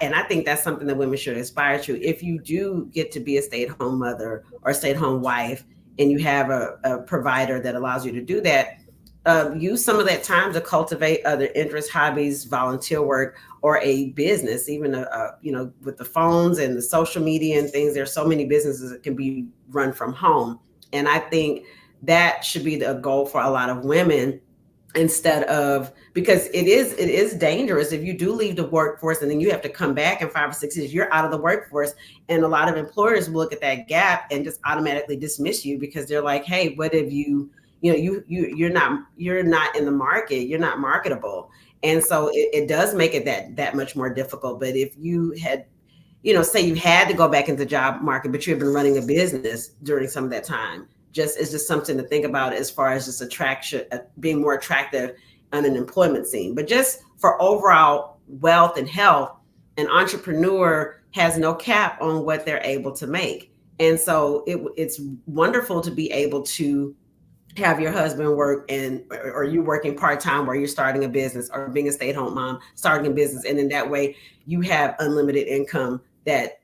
Speaker 5: and I think that's something that women should aspire to. If you do get to be a stay-at-home mother or stay-at-home wife, and you have a provider that allows you to do that, use some of that time to cultivate other interests, hobbies, volunteer work, or a business. Even with the phones and the social media and things, there's so many businesses that can be run from home. And I think that should be the goal for a lot of women. Instead of, because it is dangerous if you do leave the workforce and then you have to come back in 5 or 6 years, you're out of the workforce. And a lot of employers will look at that gap and just automatically dismiss you because they're like, hey, what have you're not in the market, you're not marketable. And so it does make it that much more difficult. But if you had, say you had to go back into the job market, but you have been running a business during some of that time, it's just something to think about as far as just attraction, being more attractive on an employment scene. But just for overall wealth and health, an entrepreneur has no cap on what they're able to make. And so it's wonderful to be able to have your husband work or you working part-time where you're starting a business, or being a stay-at-home mom, starting a business. And in that way, you have unlimited income that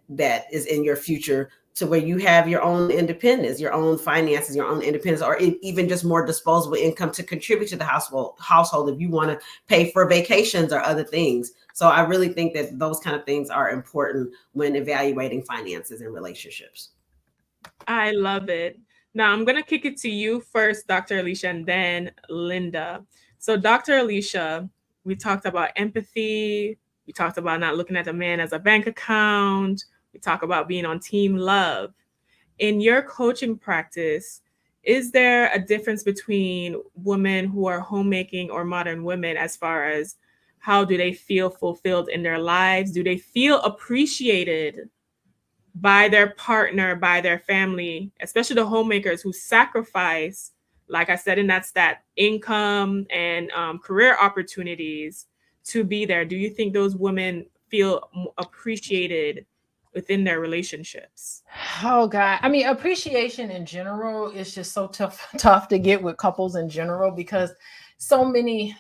Speaker 5: is in your future, to where you have your own independence, your own finances, your own independence, or even just more disposable income to contribute to the household if you want to pay for vacations or other things. So I really think that those kind of things are important when evaluating finances and relationships.
Speaker 1: I love it. Now I'm going to kick it to you first, Dr. Alicia, and then Linda. So Dr. Alicia, we talked about empathy. We talked about not looking at a man as a bank account. We talk about being on team love. In your coaching practice, is there a difference between women who are homemaking or modern women as far as how do they feel fulfilled in their lives? Do they feel appreciated by their partner, by their family, especially the homemakers who sacrifice, like I said in that stat, income and career opportunities to be there? Do you think those women feel appreciated within their relationships?
Speaker 2: Oh God. I mean, appreciation in general is just so tough to get with couples in general, because so many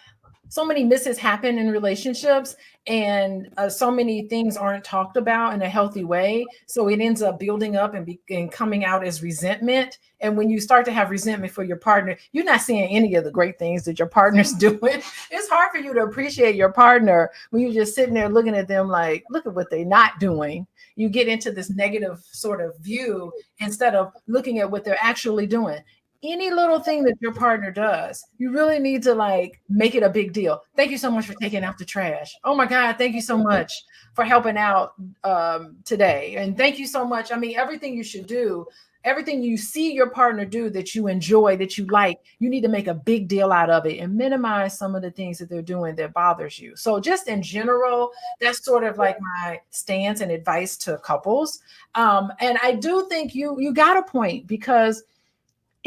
Speaker 2: misses happen in relationships, and so many things aren't talked about in a healthy way. So it ends up building up and coming out as resentment. And when you start to have resentment for your partner, you're not seeing any of the great things that your partner's doing. It's hard for you to appreciate your partner when you're just sitting there looking at them like, look at what they're not doing. You get into this negative sort of view instead of looking at what they're actually doing. Any little thing that your partner does, you really need to make it a big deal. Thank you so much for taking out the trash. Oh my God, thank you so much for helping out today. And thank you so much. I mean, everything you should do, everything you see your partner do that you enjoy, that you like, you need to make a big deal out of it and minimize some of the things that they're doing that bothers you. So just in general, that's sort of like my stance and advice to couples. And I do think you got a point, because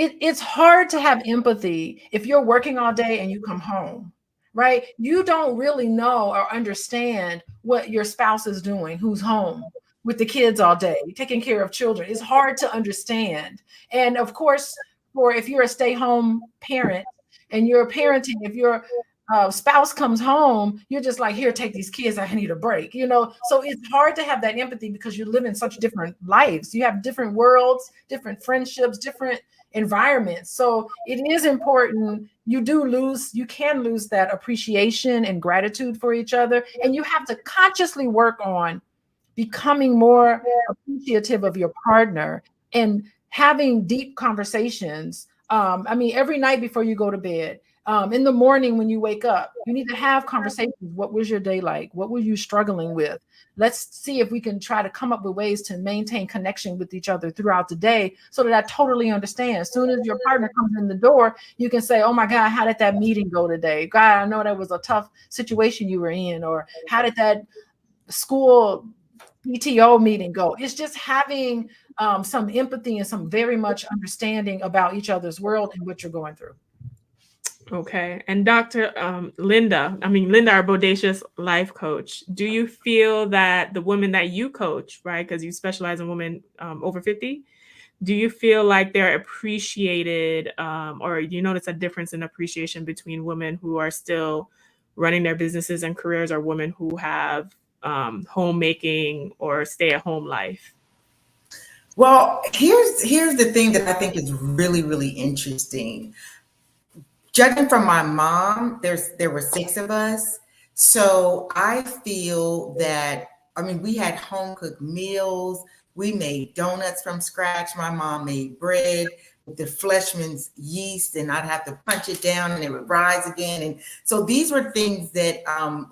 Speaker 2: it's hard to have empathy if you're working all day and you come home, right? You don't really know or understand what your spouse is doing, who's home with the kids all day, taking care of children. It's hard to understand. And of course, if you're a stay-home parent and you're parenting, if you're spouse comes home, you're just like, here, take these kids. I need a break, So it's hard to have that empathy because you live in such different lives. You have different worlds, different friendships, different environments. So it is important. You can lose that appreciation and gratitude for each other. And you have to consciously work on becoming more appreciative of your partner and having deep conversations. Every night before you go to bed, in the morning when you wake up, you need to have conversations. What was your day like? What were you struggling with? Let's see if we can try to come up with ways to maintain connection with each other throughout the day so that I totally understand. As soon as your partner comes in the door, you can say, oh my God, how did that meeting go today? God, I know that was a tough situation you were in, or how did that school PTO meeting go? It's just having some empathy and some very much understanding about each other's world and what you're going through.
Speaker 1: Okay. And Dr. Linda, our Bodacious life coach, do you feel that the women that you coach, right, because you specialize in women over 50, do you feel like they're appreciated, or do you notice a difference in appreciation between women who are still running their businesses and careers or women who have homemaking or stay-at-home life?
Speaker 3: Well, here's the thing that I think is really, really interesting. Judging from my mom, there were 6 of us. So I feel that, we had home cooked meals. We made donuts from scratch. My mom made bread with the Fleshman's yeast, and I'd have to punch it down and it would rise again. And so these were things that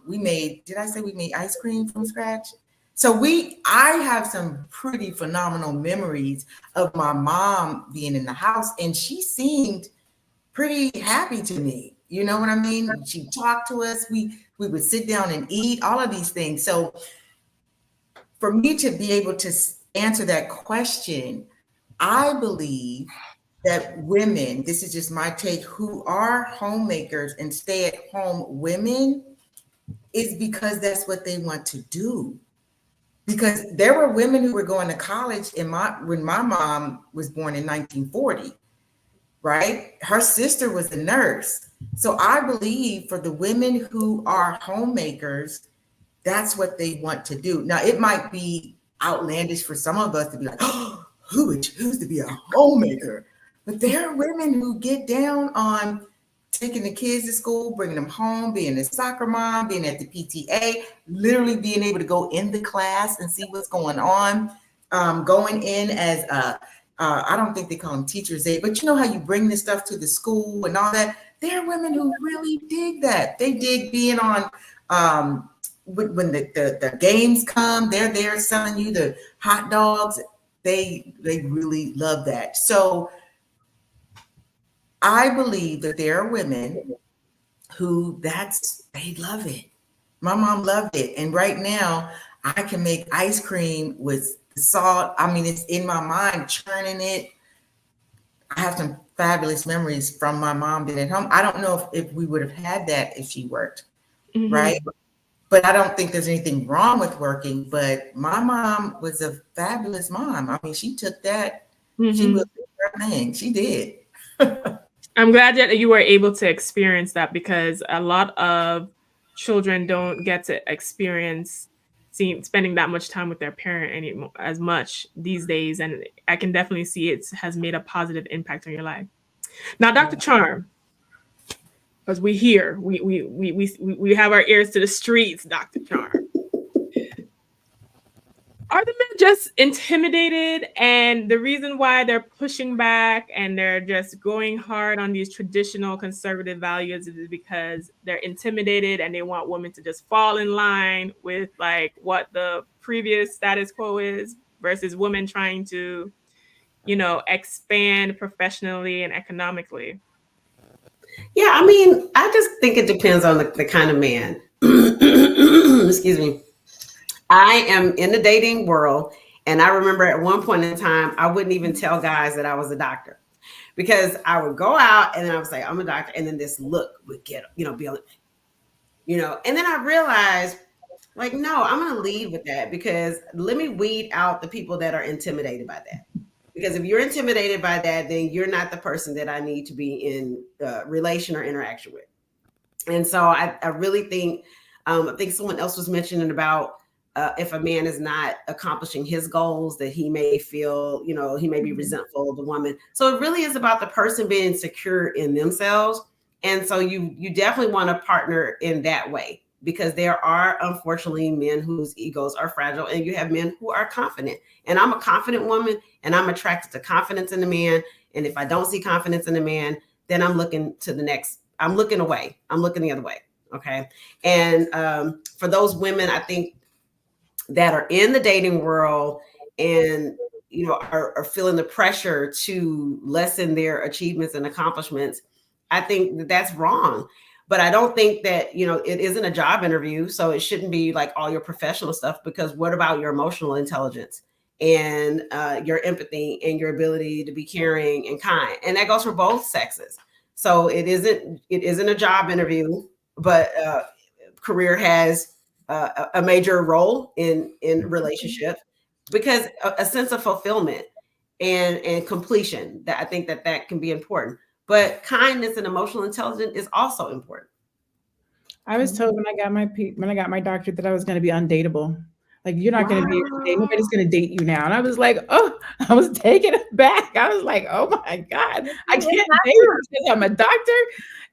Speaker 3: we made. Did I say we made ice cream from scratch? So I have some pretty phenomenal memories of my mom being in the house, and she seemed pretty happy to me. You know what I mean? She talked to us. We would sit down and eat, all of these things. So for me to be able to answer that question, I believe that women, this is just my take, who are homemakers and stay-at-home women, is because that's what they want to do. Because there were women who were going to college when my mom was born in 1940. Right? Her sister was a nurse. So I believe for the women who are homemakers, that's what they want to do. Now, it might be outlandish for some of us to be like, oh, who would choose to be a homemaker? But there are women who get down on taking the kids to school, bringing them home, being a soccer mom, being at the PTA, literally being able to go in the class and see what's going on, going in as I don't think they call them teachers' aid, but you know how you bring this stuff to the school and all that? There are women who really dig that. They dig being on, when the games come, they're there selling you the hot dogs. They really love that. So I believe that there are women who they love it. My mom loved it. And right now I can make ice cream with salt. It's in my mind, churning it. I have some fabulous memories from my mom being at home. I don't know if we would have had that if she worked, right? But I don't think there's anything wrong with working. But my mom was a fabulous mom. She took that. She was her thing. She did.
Speaker 1: I'm glad that you were able to experience that, because a lot of children don't get to experience spending that much time with their parent anymore as much these days, and I can definitely see it has made a positive impact on your life. Now, Dr. Charm, because we have our ears to the streets, Dr. Charm. Are the men just intimidated, and the reason why they're pushing back and they're just going hard on these traditional conservative values is because they're intimidated and they want women to just fall in line with like what the previous status quo is, versus women trying to, expand professionally and economically?
Speaker 5: Yeah, I just think it depends on the kind of man. Excuse me. I am in the dating world, and I remember at one point in time, I wouldn't even tell guys that I was a doctor, because I would go out and then I would say, I'm a doctor. And then this look would get, be on, and then I realized, like, no, I'm going to lead with that, because let me weed out the people that are intimidated by that. Because if you're intimidated by that, then you're not the person that I need to be in relation or interaction with. And so I really think, I think someone else was mentioning about if a man is not accomplishing his goals, that he may feel, he may be resentful of the woman. So it really is about the person being secure in themselves. And so you definitely want to partner in that way, because there are unfortunately men whose egos are fragile, and you have men who are confident. And I'm a confident woman, and I'm attracted to confidence in the man. And if I don't see confidence in the man, then I'm looking to the next. I'm looking away. I'm looking the other way. Okay. And for those women, I think, that are in the dating world and are feeling the pressure to lessen their achievements and accomplishments, I think that that's wrong. But I don't think that it isn't a job interview, so it shouldn't be like all your professional stuff, because what about your emotional intelligence and your empathy and your ability to be caring and kind? And that goes for both sexes. So it isn't a job interview, but career has a major role in relationships, because a sense of fulfillment and completion, that I think that can be important. But kindness and emotional intelligence is also important.
Speaker 4: I was told when I got my doctorate that I was going to be undateable. Like, you're not going to be able to date. Nobody's going to date you now. And I was like, oh, I was taken aback. I was like, oh my God, I can't date because I'm a doctor.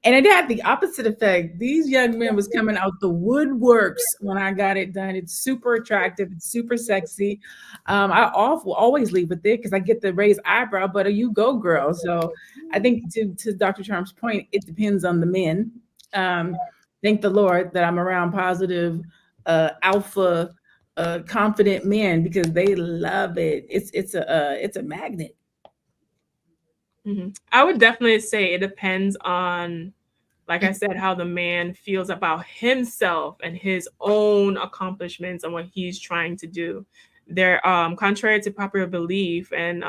Speaker 4: And it had the opposite effect. These young men was coming out the woodworks when I got it done. It's super attractive. It's super sexy. I will always leave with it because I get the raised eyebrow, but you go, girl. So I think to Dr. Charm's point, it depends on the men. Thank the Lord that I'm around positive, alpha, confident men, because they love it. It's a magnet.
Speaker 1: Mm-hmm. I would definitely say it depends on, like I said, how the man feels about himself and his own accomplishments and what he's trying to do. They're contrary to popular belief, and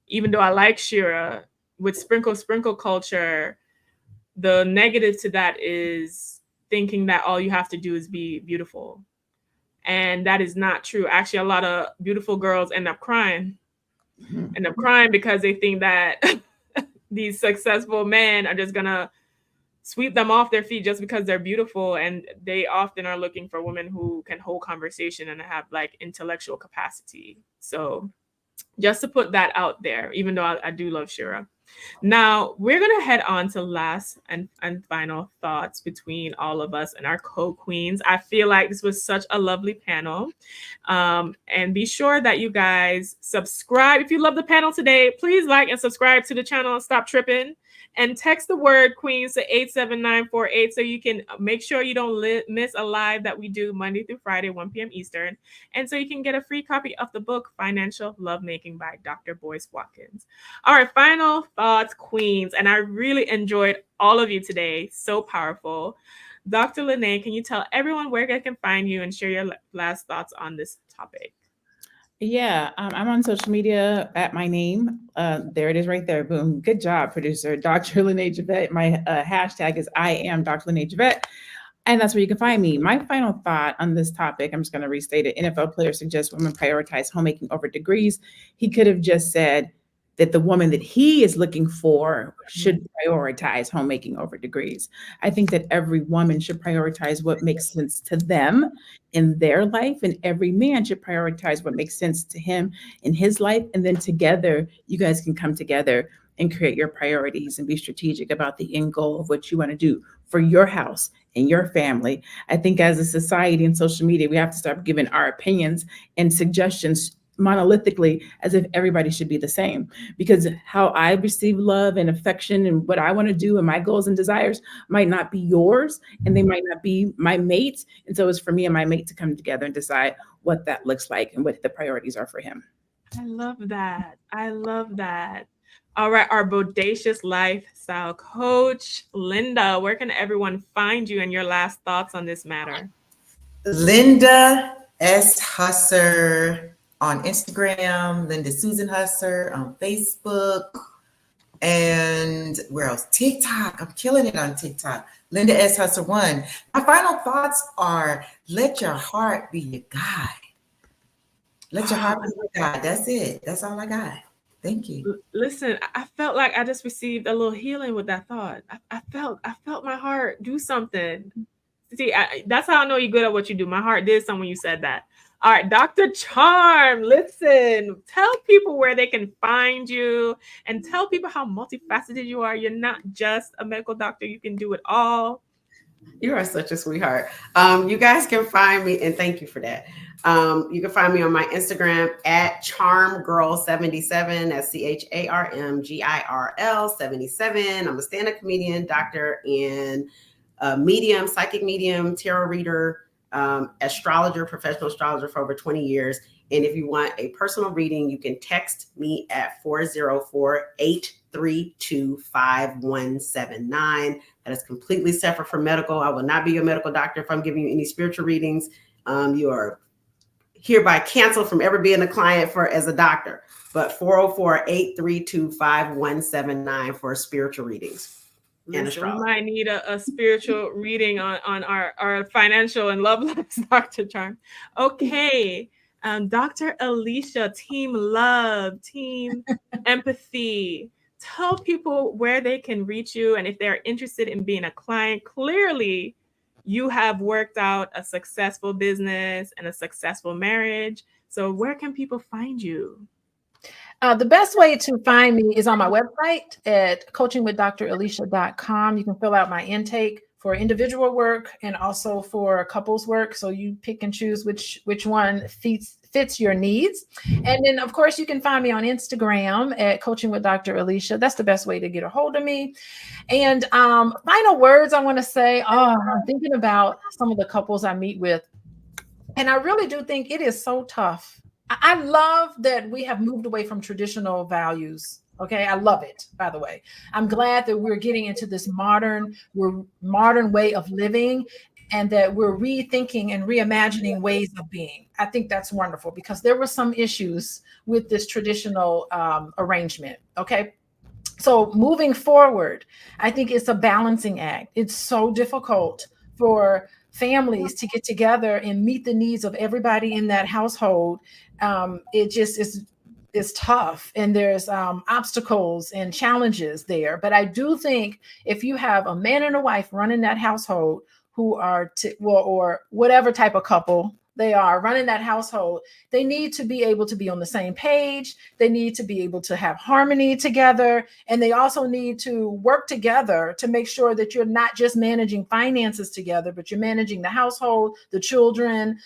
Speaker 1: even though I like Shira, with sprinkle culture, the negative to that is thinking that all you have to do is be beautiful. And that is not true. Actually, a lot of beautiful girls end up crying because they think that these successful men are just gonna sweep them off their feet just because they're beautiful. And they often are looking for women who can hold conversation and have like intellectual capacity. So just to put that out there, even though I do love Shira. Now we're going to head on to last and final thoughts between all of us and our co-queens. I feel like this was such a lovely panel. And be sure that you guys subscribe. If you love the panel today, please like and subscribe to the channel and stop tripping. And text the word Queens to 87948 so you can make sure you don't miss a live that we do Monday through Friday, 1 p.m. Eastern. And so you can get a free copy of the book, Financial Lovemaking by Dr. Boyce Watkins. All right, final thoughts, Queens. And I really enjoyed all of you today. So powerful. Dr. Lene, can you tell everyone where they can find you and share your last thoughts on this topic?
Speaker 4: Yeah, I'm on social media at my name. There it is right there. Boom. Good job, producer. Dr. Lene Javette. My hashtag is I am Dr. Lene Javette. And that's where you can find me. My final thought on this topic, I'm just going to restate it. NFL player suggests women prioritize homemaking over degrees. He could have just said that the woman that he is looking for should prioritize homemaking over degrees. I think that every woman should prioritize what makes sense to them in their life, and every man should prioritize what makes sense to him in his life. And then together, you guys can come together and create your priorities and be strategic about the end goal of what you want to do for your house and your family. I think as a society and social media, we have to start giving our opinions and suggestions monolithically as if everybody should be the same, because how I receive love and affection and what I want to do and my goals and desires might not be yours, and they might not be my mate's. And so it's for me and my mate to come together and decide what that looks like and what the priorities are for him.
Speaker 1: I love that. I love that. All right, our bodacious lifestyle coach, Linda, where can everyone find you and your last thoughts on this matter?
Speaker 3: Linda S. Husser on Instagram, Linda Susan Husser on Facebook, and where else? TikTok. I'm killing it on TikTok. Linda S. Husser 1. My final thoughts are: let your heart be your guide. Let your heart be your guide. That's it. That's all I got. Thank you.
Speaker 1: Listen, I felt like I just received a little healing with that thought. I felt my heart do something. See, that's how I know you're good at what you do. My heart did something when you said that. All right, Dr. Charm, listen, tell people where they can find you and tell people how multifaceted you are. You're not just a medical doctor, you can do it all.
Speaker 5: You are such a sweetheart. You guys can find me, and thank you for that. You can find me on my Instagram at charmgirl77. That's CHARMGIRL 77. I'm a stand-up comedian, doctor, and medium, psychic medium, tarot reader, astrologer, professional astrologer for over 20 years. And if you want a personal reading, you can text me at 404-832-5179. That is completely separate from medical. I will not be your medical doctor if I'm giving you any spiritual readings. You are hereby canceled from ever being a client as a doctor. But 404-832-5179 for spiritual readings.
Speaker 1: Listen, we might need a spiritual reading on our financial and love lives, Dr. Charm. Okay. Dr. Alicia, team love, team empathy. Tell people where they can reach you and if they're interested in being a client. Clearly, you have worked out a successful business and a successful marriage. So where can people find you?
Speaker 2: The best way to find me is on my website at coachingwithdralicia.com. You can fill out my intake for individual work and also for couples work. So you pick and choose which one fits your needs. And then, of course, you can find me on Instagram at Coaching with Dr. Alicia. That's the best way to get a hold of me. And final words I want to say, I'm thinking about some of the couples I meet with. And I really do think it is so tough. I love that we have moved away from traditional values. Okay, I love it, by the way. I'm glad that we're getting into this modern way of living and that we're rethinking and reimagining ways of being. I think that's wonderful because there were some issues with this traditional arrangement. Okay. So moving forward, I think it's a balancing act. It's so difficult for families to get together and meet the needs of everybody in that household. It just is tough, and there's obstacles and challenges there. But I do think if you have a man and a wife running that household who are or whatever type of couple they are running that household, they need to be able to be on the same page. They need to be able to have harmony together. And they also need to work together to make sure that you're not just managing finances together, but you're managing the household, the children,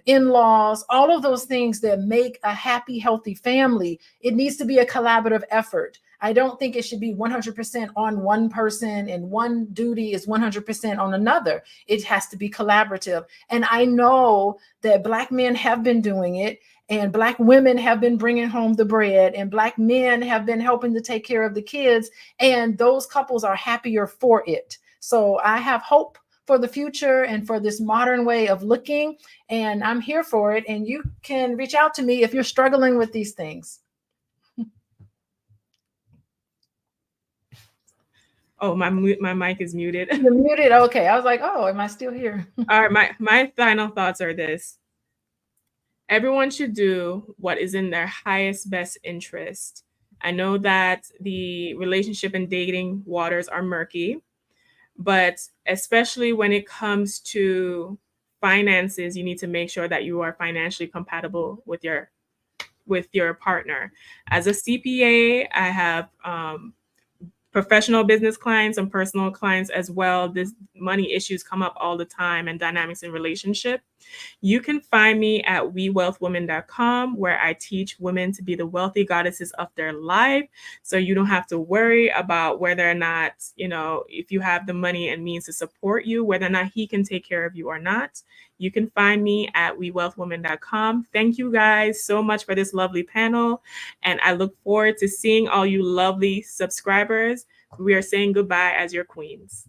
Speaker 2: in-laws, all of those things that make a happy, healthy family. It needs to be a collaborative effort. I don't think it should be 100% on one person and one duty is 100% on another. It has to be collaborative. And I know that Black men have been doing it, and Black women have been bringing home the bread, and Black men have been helping to take care of the kids, and those couples are happier for it. So I have hope for the future and for this modern way of looking, and I'm here for it. And you can reach out to me if you're struggling with these things.
Speaker 1: Oh, my mic is muted.
Speaker 2: You're muted. Okay. I was like, oh, am I still here?
Speaker 1: All right. My final thoughts are this. Everyone should do what is in their highest best interest. I know that the relationship and dating waters are murky, but especially when it comes to finances, you need to make sure that you are financially compatible with your partner. As a CPA, I have professional business clients and personal clients as well. This money issues come up all the time and dynamics in relationship. You can find me at wewealthwomen.com, where I teach women to be the wealthy goddesses of their life. So you don't have to worry about whether or not, if you have the money and means to support you, whether or not he can take care of you or not. You can find me at wewealthwomen.com. Thank you guys so much for this lovely panel. And I look forward to seeing all you lovely subscribers. We are saying goodbye as your queens.